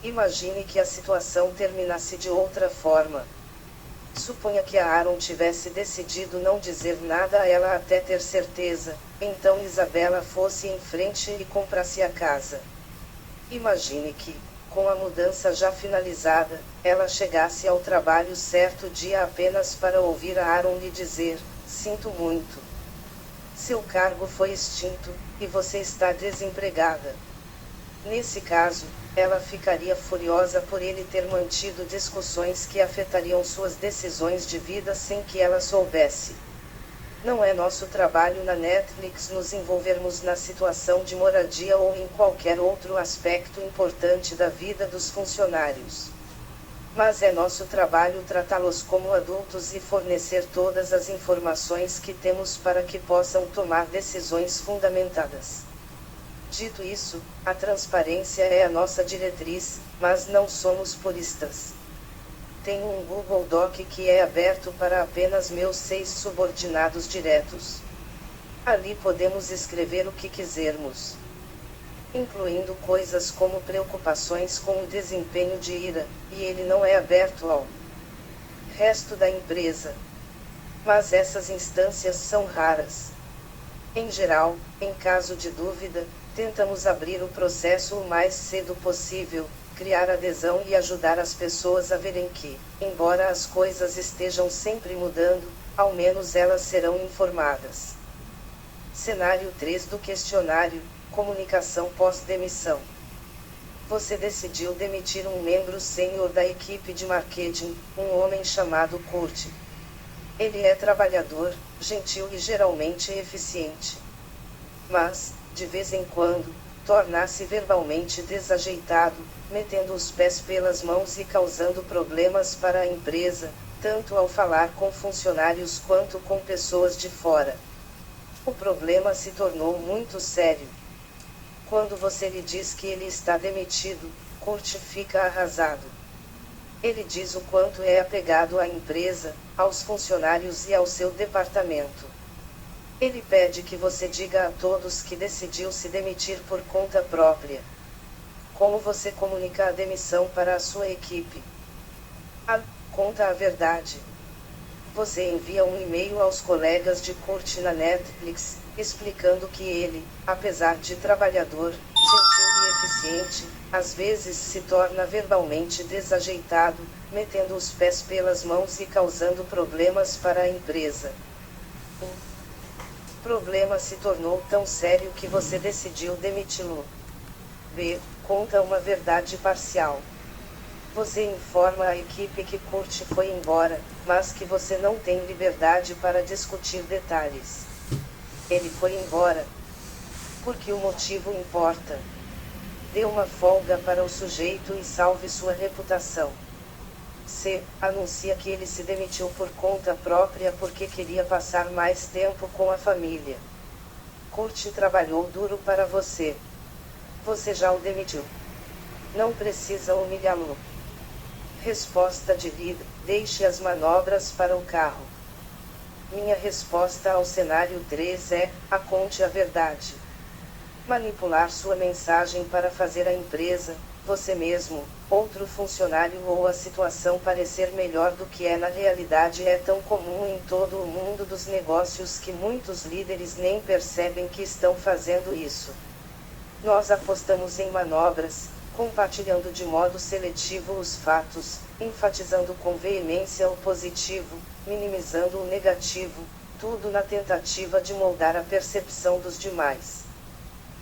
A: Imagine que a situação terminasse de outra forma. Suponha que a Aaron tivesse decidido não dizer nada a ela até ter certeza, então Isabela fosse em frente e comprasse a casa. Imagine que, com a mudança já finalizada, ela chegasse ao trabalho certo dia apenas para ouvir a Aaron lhe dizer: sinto muito. Seu cargo foi extinto, e você está desempregada. Nesse caso, ela ficaria furiosa por ele ter mantido discussões que afetariam suas decisões de vida sem que ela soubesse. Não é nosso trabalho na Netflix nos envolvermos na situação de moradia ou em qualquer outro aspecto importante da vida dos funcionários. Mas é nosso trabalho tratá-los como adultos e fornecer todas as informações que temos para que possam tomar decisões fundamentadas. Dito isso, a transparência é a nossa diretriz, mas não somos puristas. Tenho um Google Doc que é aberto para apenas meus 6 subordinados diretos. Ali podemos escrever o que quisermos, incluindo coisas como preocupações com o desempenho de Ira, e ele não é aberto ao resto da empresa. Mas essas instâncias são raras. Em geral, em caso de dúvida, tentamos abrir o processo o mais cedo possível, criar adesão e ajudar as pessoas a verem que, embora as coisas estejam sempre mudando, ao menos elas serão informadas. Cenário 3 do questionário: comunicação pós-demissão. Você decidiu demitir um membro sênior da equipe de marketing, um homem chamado Kurt. Ele é trabalhador, gentil e geralmente eficiente. Mas, de vez em quando, torna-se verbalmente desajeitado, metendo os pés pelas mãos e causando problemas para a empresa, tanto ao falar com funcionários quanto com pessoas de fora. O problema se tornou muito sério. Quando você lhe diz que ele está demitido, Kurt fica arrasado. Ele diz o quanto é apegado à empresa, aos funcionários e ao seu departamento. Ele pede que você diga a todos que decidiu se demitir por conta própria. Como você comunica a demissão para a sua equipe? Conta a verdade. Você envia um e-mail aos colegas de Kurt na Netflix, explicando que ele, apesar de trabalhador, gentil e eficiente, às vezes se torna verbalmente desajeitado, metendo os pés pelas mãos e causando problemas para a empresa. O problema se tornou tão sério que você decidiu demiti-lo. B. Conta uma verdade parcial. Você informa a equipe que Kurt foi embora, mas que você não tem liberdade para discutir detalhes. Ele foi embora. Porque o motivo importa. Dê uma folga para o sujeito e salve sua reputação. C. Anuncia que ele se demitiu por conta própria porque queria passar mais tempo com a família. Kurt trabalhou duro para você. Você já o demitiu. Não precisa humilhá-lo. Resposta de líder: deixe as manobras para o carro. Minha resposta ao cenário 3 é: conte a verdade. Manipular sua mensagem para fazer a empresa, você mesmo, outro funcionário ou a situação parecer melhor do que é na realidade é tão comum em todo o mundo dos negócios que muitos líderes nem percebem que estão fazendo isso. Nós apostamos em manobras, compartilhando de modo seletivo os fatos, enfatizando com veemência o positivo, minimizando o negativo, tudo na tentativa de moldar a percepção dos demais.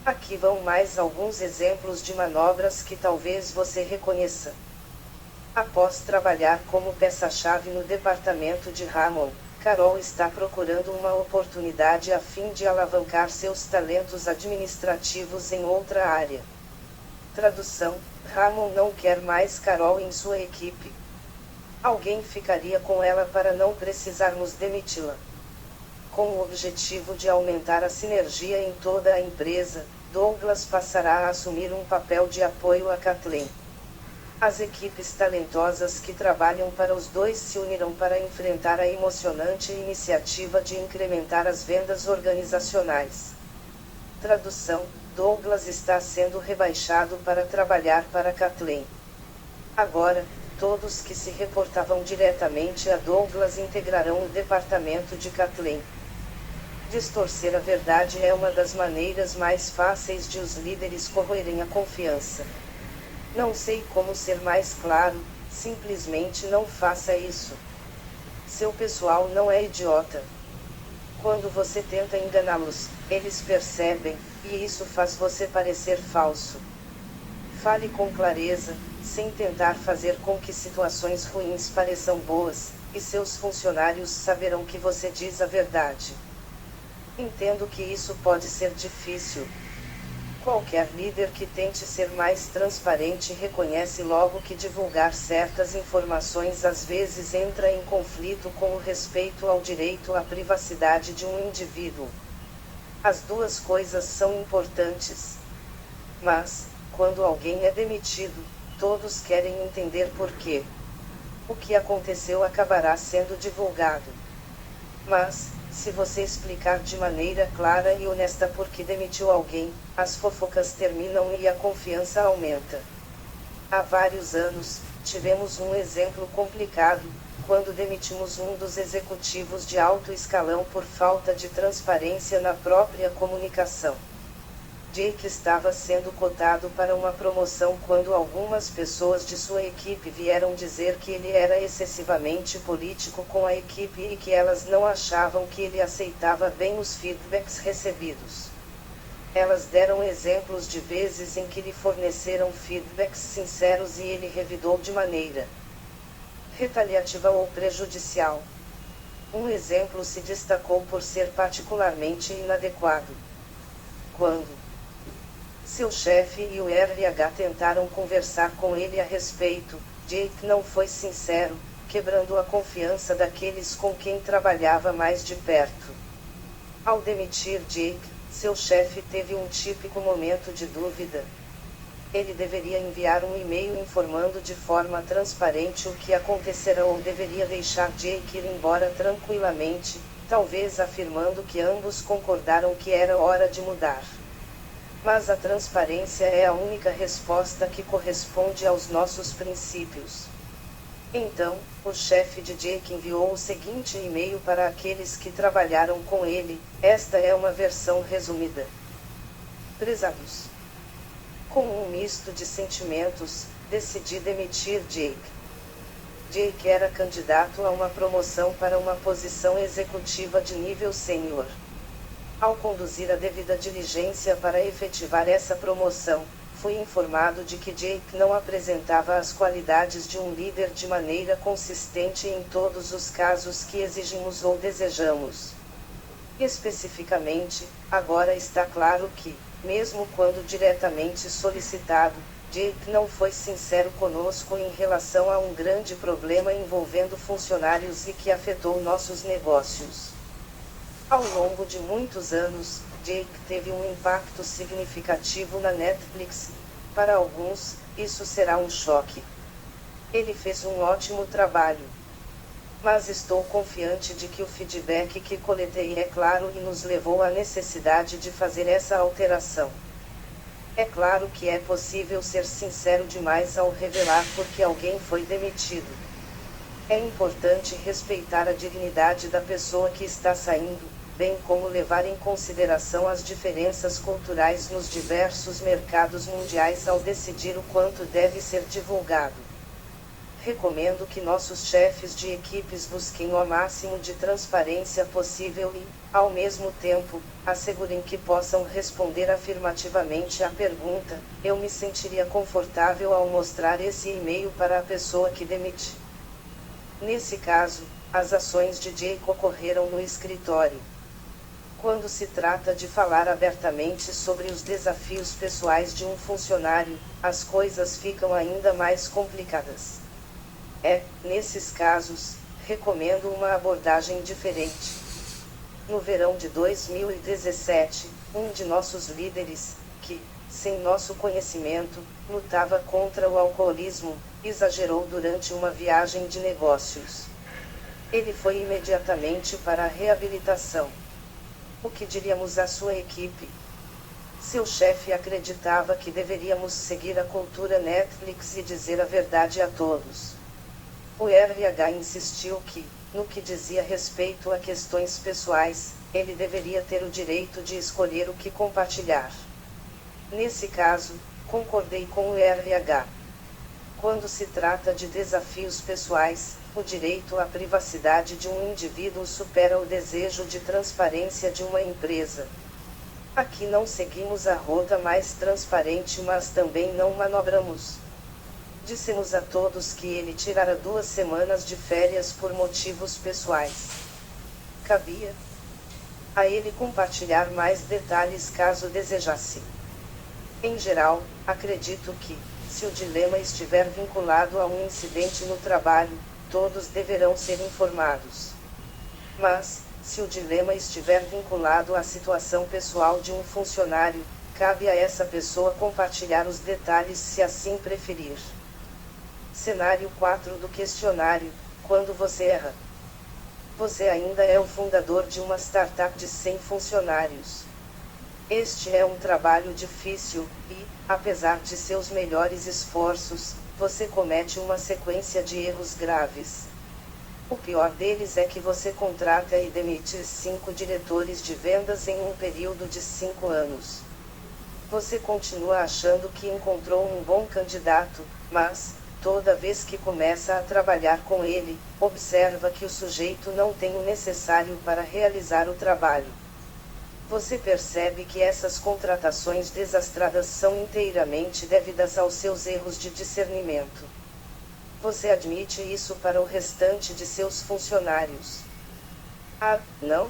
A: Aqui vão mais alguns exemplos de manobras que talvez você reconheça. Após trabalhar como peça-chave no departamento de Ramon, Carol está procurando uma oportunidade a fim de alavancar seus talentos administrativos em outra área. Tradução: Ramon não quer mais Carol em sua equipe. Alguém ficaria com ela para não precisarmos demiti-la. Com o objetivo de aumentar a sinergia em toda a empresa, Douglas passará a assumir um papel de apoio a Kathleen. As equipes talentosas que trabalham para os dois se unirão para enfrentar a emocionante iniciativa de incrementar as vendas organizacionais. Tradução: Douglas está sendo rebaixado para trabalhar para Kathleen. Agora, todos que se reportavam diretamente a Douglas integrarão o departamento de Kathleen. Distorcer a verdade é uma das maneiras mais fáceis de os líderes corroerem a confiança. Não sei como ser mais claro, simplesmente não faça isso. Seu pessoal não é idiota. Quando você tenta enganá-los, eles percebem, e isso faz você parecer falso. Fale com clareza, sem tentar fazer com que situações ruins pareçam boas, e seus funcionários saberão que você diz a verdade. Entendo que isso pode ser difícil. Qualquer líder que tente ser mais transparente reconhece logo que divulgar certas informações às vezes entra em conflito com o respeito ao direito à privacidade de um indivíduo. As duas coisas são importantes. Mas, quando alguém é demitido, todos querem entender por quê. O que aconteceu acabará sendo divulgado. Mas, se você explicar de maneira clara e honesta por que demitiu alguém, as fofocas terminam e a confiança aumenta. Há vários anos, tivemos um exemplo complicado, quando demitimos um dos executivos de alto escalão por falta de transparência na própria comunicação. Jake estava sendo cotado para uma promoção quando algumas pessoas de sua equipe vieram dizer que ele era excessivamente político com a equipe e que elas não achavam que ele aceitava bem os feedbacks recebidos. Elas deram exemplos de vezes em que lhe forneceram feedbacks sinceros e ele revidou de maneira retaliativa ou prejudicial. Um exemplo se destacou por ser particularmente inadequado. Quando seu chefe e o RH tentaram conversar com ele a respeito, Jake não foi sincero, quebrando a confiança daqueles com quem trabalhava mais de perto. Ao demitir Jake, seu chefe teve um típico momento de dúvida. Ele deveria enviar um e-mail informando de forma transparente o que acontecerá ou deveria deixar Jake ir embora tranquilamente, talvez afirmando que ambos concordaram que era hora de mudar. Mas a transparência é a única resposta que corresponde aos nossos princípios. Então, o chefe de Jake enviou o seguinte e-mail para aqueles que trabalharam com ele. Esta é uma versão resumida. Prezados. Com um misto de sentimentos, decidi demitir Jake. Jake era candidato a uma promoção para uma posição executiva de nível sênior. Ao conduzir a devida diligência para efetivar essa promoção, fui informado de que Jake não apresentava as qualidades de um líder de maneira consistente em todos os casos que exigimos ou desejamos. Especificamente, agora está claro que, mesmo quando diretamente solicitado, Jake não foi sincero conosco em relação a um grande problema envolvendo funcionários e que afetou nossos negócios. Ao longo de muitos anos, Jake teve um impacto significativo na Netflix. Para alguns, isso será um choque. Ele fez um ótimo trabalho. Mas estou confiante de que o feedback que coletei é claro e nos levou à necessidade de fazer essa alteração. É claro que é possível ser sincero demais ao revelar por que alguém foi demitido. É importante respeitar a dignidade da pessoa que está saindo, bem como levar em consideração as diferenças culturais nos diversos mercados mundiais ao decidir o quanto deve ser divulgado. Recomendo que nossos chefes de equipes busquem o máximo de transparência possível e, ao mesmo tempo, assegurem que possam responder afirmativamente à pergunta: eu me sentiria confortável ao mostrar esse e-mail para a pessoa que demiti. Nesse caso, as ações de Jake ocorreram no escritório. Quando se trata de falar abertamente sobre os desafios pessoais de um funcionário, as coisas ficam ainda mais complicadas. Nesses casos, recomendo uma abordagem diferente. No verão de 2017, um de nossos líderes, que, sem nosso conhecimento, lutava contra o alcoolismo, exagerou durante uma viagem de negócios. Ele foi imediatamente para a reabilitação. O que diríamos à sua equipe? Seu chefe acreditava que deveríamos seguir a cultura Netflix e dizer a verdade a todos. O RH insistiu que, no que dizia respeito a questões pessoais, ele deveria ter o direito de escolher o que compartilhar. Nesse caso, concordei com o RH. Quando se trata de desafios pessoais, o direito à privacidade de um indivíduo supera o desejo de transparência de uma empresa. Aqui não seguimos a rota mais transparente, mas também não manobramos. Dissemos a todos que ele tirara 2 semanas de férias por motivos pessoais. Cabia a ele compartilhar mais detalhes caso desejasse. Em geral, acredito que, se o dilema estiver vinculado a um incidente no trabalho, todos deverão ser informados. Mas, se o dilema estiver vinculado à situação pessoal de um funcionário, cabe a essa pessoa compartilhar os detalhes se assim preferir. Cenário 4 do questionário: quando você erra. Você ainda é o fundador de uma startup de 100 funcionários. Este é um trabalho difícil, e, apesar de seus melhores esforços, você comete uma sequência de erros graves. O pior deles é que você contrata e demite 5 diretores de vendas em um período de 5 anos. Você continua achando que encontrou um bom candidato, mas, toda vez que começa a trabalhar com ele, observa que o sujeito não tem o necessário para realizar o trabalho. Você percebe que essas contratações desastradas são inteiramente devidas aos seus erros de discernimento. Você admite isso para o restante de seus funcionários. Ah, não?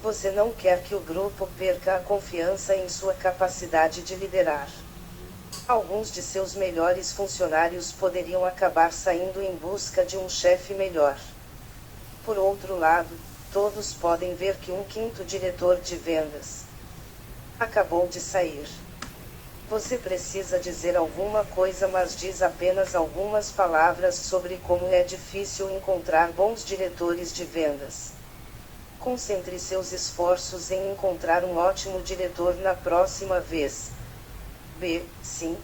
A: Você não quer que o grupo perca a confiança em sua capacidade de liderar. Alguns de seus melhores funcionários poderiam acabar saindo em busca de um chefe melhor. Por outro lado, todos podem ver que um quinto diretor de vendas acabou de sair. Você precisa dizer alguma coisa, mas diz apenas algumas palavras sobre como é difícil encontrar bons diretores de vendas. Concentre seus esforços em encontrar um ótimo diretor na próxima vez. B. Sim.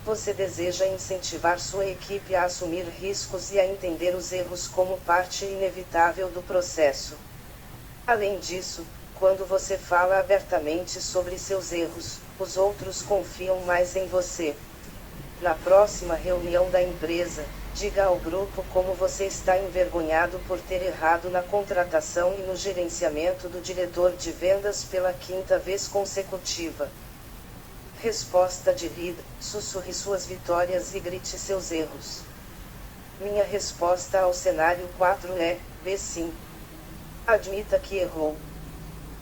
A: Você deseja incentivar sua equipe a assumir riscos e a entender os erros como parte inevitável do processo. Além disso, quando você fala abertamente sobre seus erros, os outros confiam mais em você. Na próxima reunião da empresa, diga ao grupo como você está envergonhado por ter errado na contratação e no gerenciamento do diretor de vendas pela quinta vez consecutiva. Resposta de líder: sussurre suas vitórias e grite seus erros. Minha resposta ao cenário 4 é: B. Sim. Admita que errou.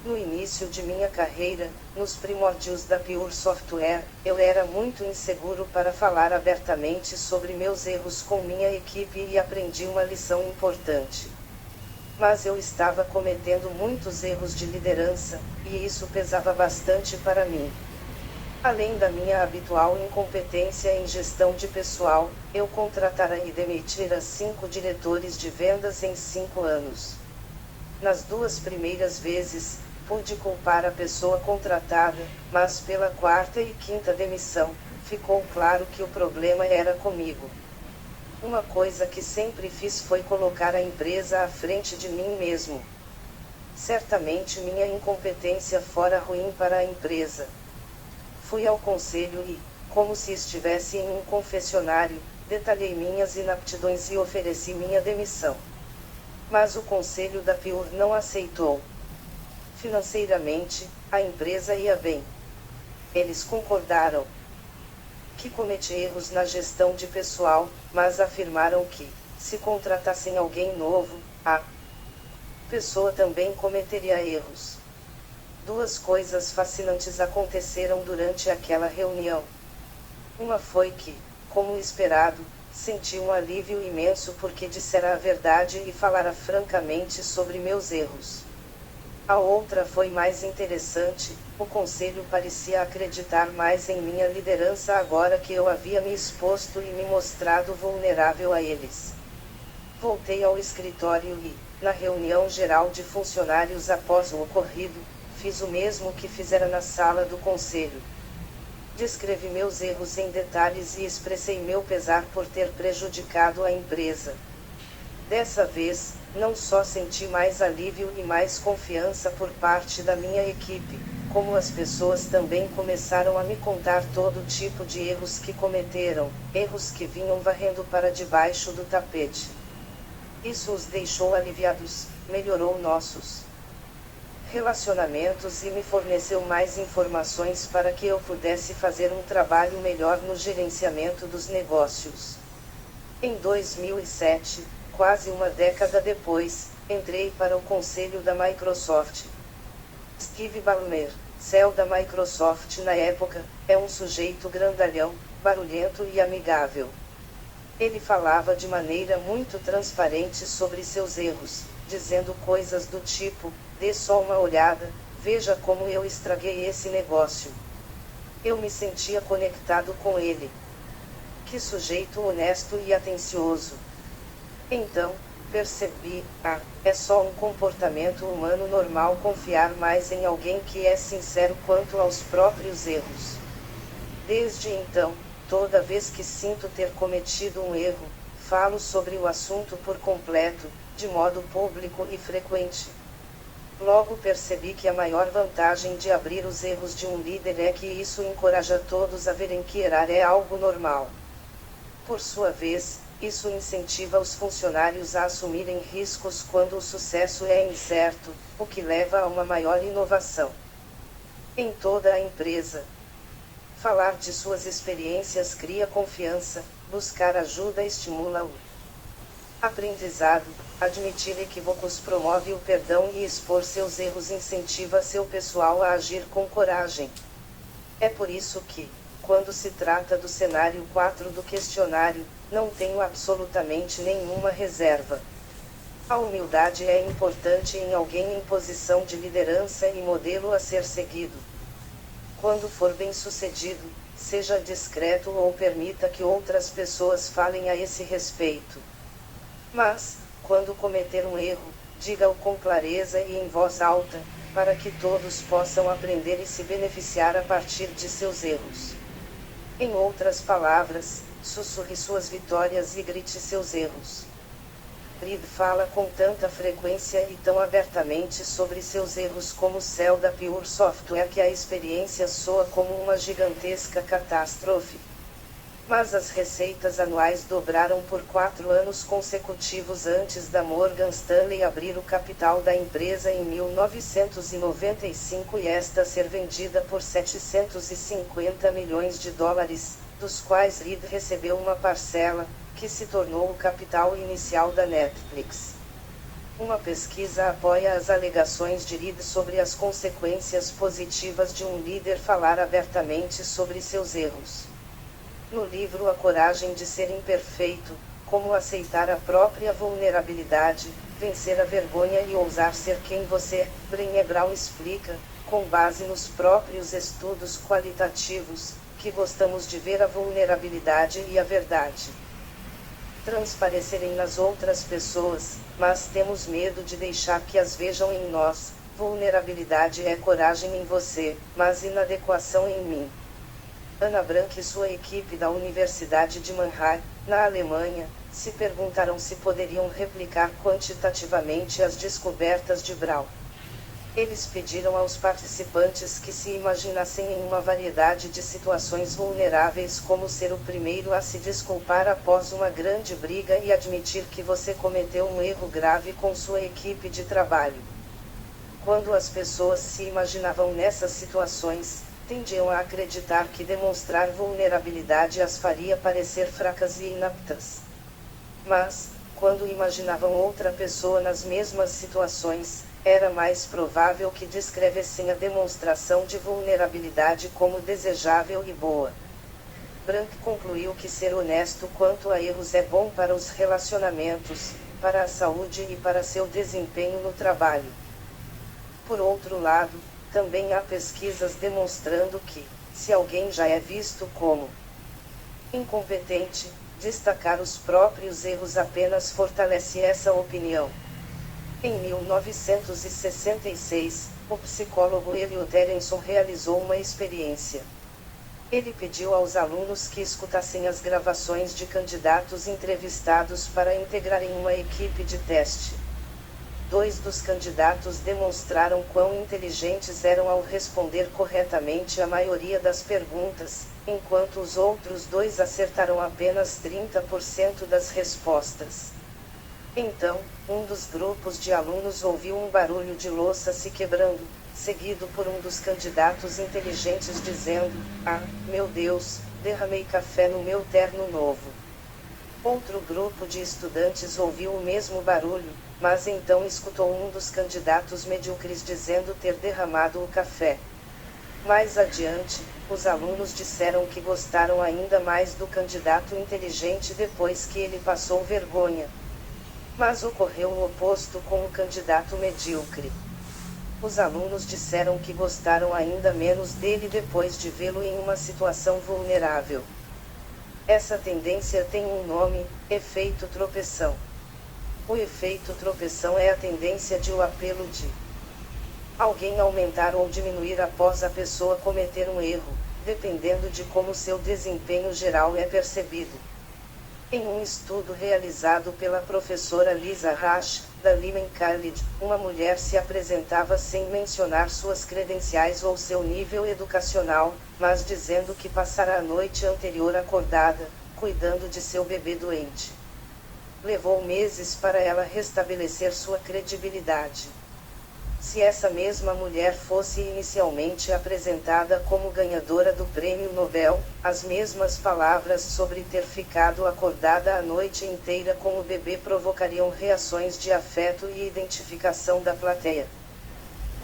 A: No início de minha carreira, nos primórdios da Pure Software, eu era muito inseguro para falar abertamente sobre meus erros com minha equipe e aprendi uma lição importante. Mas eu estava cometendo muitos erros de liderança, e isso pesava bastante para mim. Além da minha habitual incompetência em gestão de pessoal, eu contratara e demitira 5 diretores de vendas em 5 anos. Nas 2 primeiras vezes, pude culpar a pessoa contratada, mas pela 4ª e 5ª demissão, ficou claro que o problema era comigo. Uma coisa que sempre fiz foi colocar a empresa à frente de mim mesmo. Certamente minha incompetência fora ruim para a empresa. Fui ao conselho e, como se estivesse em um confessionário, detalhei minhas inaptidões e ofereci minha demissão. Mas o conselho da Pure não aceitou. Financeiramente, a empresa ia bem. Eles concordaram que cometi erros na gestão de pessoal, mas afirmaram que, se contratassem alguém novo, a pessoa também cometeria erros. 2 coisas fascinantes aconteceram durante aquela reunião. Uma foi que, como esperado, senti um alívio imenso porque dissera a verdade e falara francamente sobre meus erros. A outra foi mais interessante: o conselho parecia acreditar mais em minha liderança agora que eu havia me exposto e me mostrado vulnerável a eles. Voltei ao escritório e, na reunião geral de funcionários após o ocorrido, fiz o mesmo que fizera na sala do conselho. Descrevi meus erros em detalhes e expressei meu pesar por ter prejudicado a empresa. Dessa vez, não só senti mais alívio e mais confiança por parte da minha equipe, como as pessoas também começaram a me contar todo tipo de erros que cometeram, erros que vinham varrendo para debaixo do tapete. Isso os deixou aliviados, melhorou nossos relacionamentos e me forneceu mais informações para que eu pudesse fazer um trabalho melhor no gerenciamento dos negócios. Em 2007, quase uma década depois, entrei para o conselho da Microsoft. Steve Ballmer, CEO da Microsoft na época, é um sujeito grandalhão, barulhento e amigável. Ele falava de maneira muito transparente sobre seus erros, dizendo coisas do tipo: dê só uma olhada, veja como eu estraguei esse negócio. Eu me sentia conectado com ele. Que sujeito honesto e atencioso. Então, percebi: é só um comportamento humano normal confiar mais em alguém que é sincero quanto aos próprios erros. Desde então, toda vez que sinto ter cometido um erro, falo sobre o assunto por completo, de modo público e frequente. Logo percebi que a maior vantagem de abrir os erros de um líder é que isso encoraja todos a verem que errar é algo normal. Por sua vez, isso incentiva os funcionários a assumirem riscos quando o sucesso é incerto, o que leva a uma maior inovação em toda a empresa. Falar de suas experiências cria confiança, buscar ajuda estimula o aprendizado, Admitir equívocos promove o perdão e expor seus erros incentiva seu pessoal a agir com coragem. É por isso que, quando se trata do cenário 4 do questionário, não tenho absolutamente nenhuma reserva. A humildade é importante em alguém em posição de liderança e modelo a ser seguido. Quando for bem-sucedido, seja discreto ou permita que outras pessoas falem a esse respeito. Mas, quando cometer um erro, diga-o com clareza e em voz alta, para que todos possam aprender e se beneficiar a partir de seus erros. Em outras palavras, sussurre suas vitórias e grite seus erros. Reed fala com tanta frequência e tão abertamente sobre seus erros como o céu da Pure Software que a experiência soa como uma gigantesca catástrofe. Mas as receitas anuais dobraram por 4 anos consecutivos antes da Morgan Stanley abrir o capital da empresa em 1995 e esta ser vendida por 750 milhões de dólares, dos quais Reed recebeu uma parcela, que se tornou o capital inicial da Netflix. Uma pesquisa apoia as alegações de Reed sobre as consequências positivas de um líder falar abertamente sobre seus erros. No livro A Coragem de Ser Imperfeito, Como Aceitar a Própria Vulnerabilidade, Vencer a Vergonha e Ousar Ser Quem Você é, Brené Brown explica, com base nos próprios estudos qualitativos, que gostamos de ver a vulnerabilidade e a verdade transparecerem nas outras pessoas, mas temos medo de deixar que as vejam em nós. Vulnerabilidade é coragem em você, mas inadequação em mim. Anna Brank e sua equipe da Universidade de Mannheim, na Alemanha, se perguntaram se poderiam replicar quantitativamente as descobertas de Brown. Eles pediram aos participantes que se imaginassem em uma variedade de situações vulneráveis, como ser o primeiro a se desculpar após uma grande briga e admitir que você cometeu um erro grave com sua equipe de trabalho. Quando as pessoas se imaginavam nessas situações, tendiam a acreditar que demonstrar vulnerabilidade as faria parecer fracas e inaptas. Mas, quando imaginavam outra pessoa nas mesmas situações, era mais provável que descrevessem a demonstração de vulnerabilidade como desejável e boa. Brank concluiu que ser honesto quanto a erros é bom para os relacionamentos, para a saúde e para seu desempenho no trabalho. Por outro lado, também há pesquisas demonstrando que, se alguém já é visto como incompetente, destacar os próprios erros apenas fortalece essa opinião. Em 1966, o psicólogo Elliot Aronson realizou uma experiência. Ele pediu aos alunos que escutassem as gravações de candidatos entrevistados para integrarem uma equipe de teste. 2 dos candidatos demonstraram quão inteligentes eram ao responder corretamente a maioria das perguntas, enquanto os outros 2 acertaram apenas 30% das respostas. Então, um dos grupos de alunos ouviu um barulho de louça se quebrando, seguido por um dos candidatos inteligentes dizendo: "Ah, meu Deus, derramei café no meu terno novo." Outro grupo de estudantes ouviu o mesmo barulho, mas então escutou um dos candidatos medíocres dizendo ter derramado o café. Mais adiante, os alunos disseram que gostaram ainda mais do candidato inteligente depois que ele passou vergonha. Mas ocorreu o oposto com o candidato medíocre. Os alunos disseram que gostaram ainda menos dele depois de vê-lo em uma situação vulnerável. Essa tendência tem um nome: efeito tropeção. O efeito tropeção é a tendência de o apelo de alguém aumentar ou diminuir após a pessoa cometer um erro, dependendo de como seu desempenho geral é percebido. Em um estudo realizado pela professora Lisa Rasch, da Lehman College, uma mulher se apresentava sem mencionar suas credenciais ou seu nível educacional, mas dizendo que passara a noite anterior acordada, cuidando de seu bebê doente. Levou meses para ela restabelecer sua credibilidade. Se essa mesma mulher fosse inicialmente apresentada como ganhadora do Prêmio Nobel, as mesmas palavras sobre ter ficado acordada a noite inteira com o bebê provocariam reações de afeto e identificação da plateia.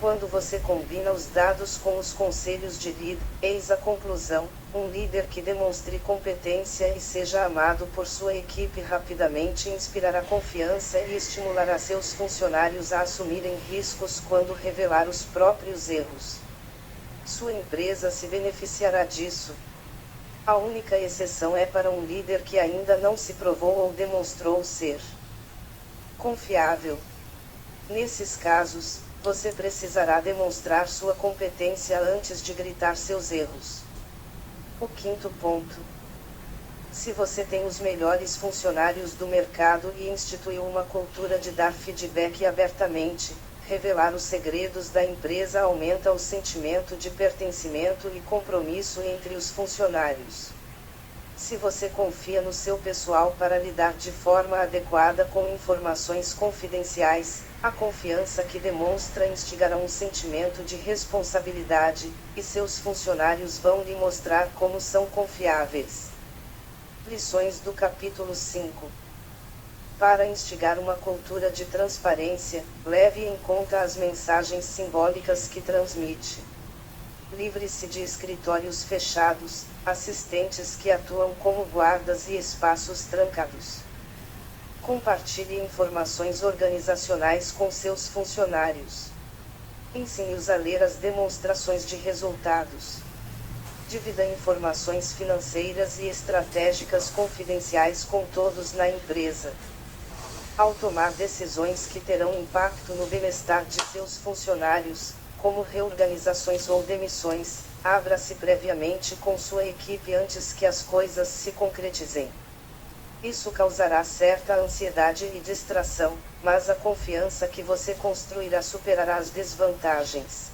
A: Quando você combina os dados com os conselhos de líder, eis a conclusão: um líder que demonstre competência e seja amado por sua equipe rapidamente inspirará confiança e estimulará seus funcionários a assumirem riscos quando revelar os próprios erros. Sua empresa se beneficiará disso. A única exceção é para um líder que ainda não se provou ou demonstrou ser confiável. Nesses casos, você precisará demonstrar sua competência antes de gritar seus erros. O quinto ponto. Se você tem os melhores funcionários do mercado e instituiu uma cultura de dar feedback abertamente, revelar os segredos da empresa aumenta o sentimento de pertencimento e compromisso entre os funcionários. Se você confia no seu pessoal para lidar de forma adequada com informações confidenciais, a confiança que demonstra instigará um sentimento de responsabilidade, e seus funcionários vão lhe mostrar como são confiáveis. Lições do capítulo 5. Para instigar uma cultura de transparência, leve em conta as mensagens simbólicas que transmite. Livre-se de escritórios fechados, assistentes que atuam como guardas e espaços trancados. Compartilhe informações organizacionais com seus funcionários. Ensine-os a ler as demonstrações de resultados. Divida informações financeiras e estratégicas confidenciais com todos na empresa. Ao tomar decisões que terão impacto no bem-estar de seus funcionários, como reorganizações ou demissões, abra-se previamente com sua equipe antes que as coisas se concretizem. Isso causará certa ansiedade e distração, mas a confiança que você construirá superará as desvantagens.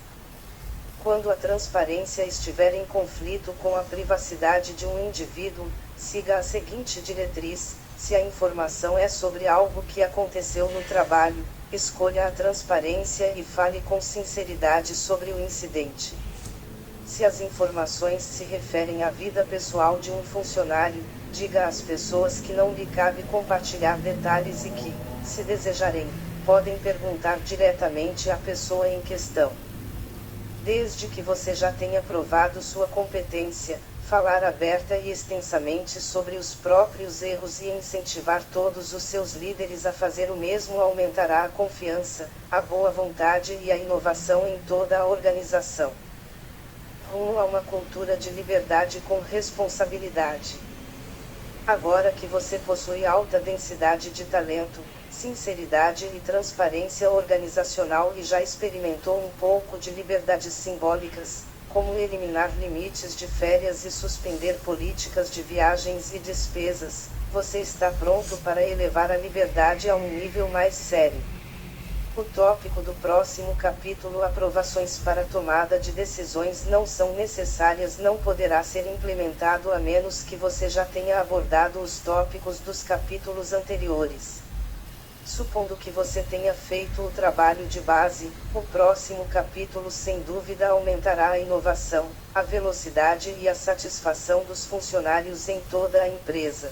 A: Quando a transparência estiver em conflito com a privacidade de um indivíduo, siga a seguinte diretriz: se a informação é sobre algo que aconteceu no trabalho, escolha a transparência e fale com sinceridade sobre o incidente. Se as informações se referem à vida pessoal de um funcionário, diga às pessoas que não lhe cabe compartilhar detalhes e que, se desejarem, podem perguntar diretamente à pessoa em questão. Desde que você já tenha provado sua competência, falar aberta e extensamente sobre os próprios erros e incentivar todos os seus líderes a fazer o mesmo aumentará a confiança, a boa vontade e a inovação em toda a organização. Rumo a uma cultura de liberdade com responsabilidade. Agora que você possui alta densidade de talento, sinceridade e transparência organizacional e já experimentou um pouco de liberdades simbólicas, como eliminar limites de férias e suspender políticas de viagens e despesas, você está pronto para elevar a liberdade a um nível mais sério. O tópico do próximo capítulo: aprovações para tomada de decisões não são necessárias, não poderá ser implementado a menos que você já tenha abordado os tópicos dos capítulos anteriores. Supondo que você tenha feito o trabalho de base, o próximo capítulo sem dúvida aumentará a inovação, a velocidade e a satisfação dos funcionários em toda a empresa.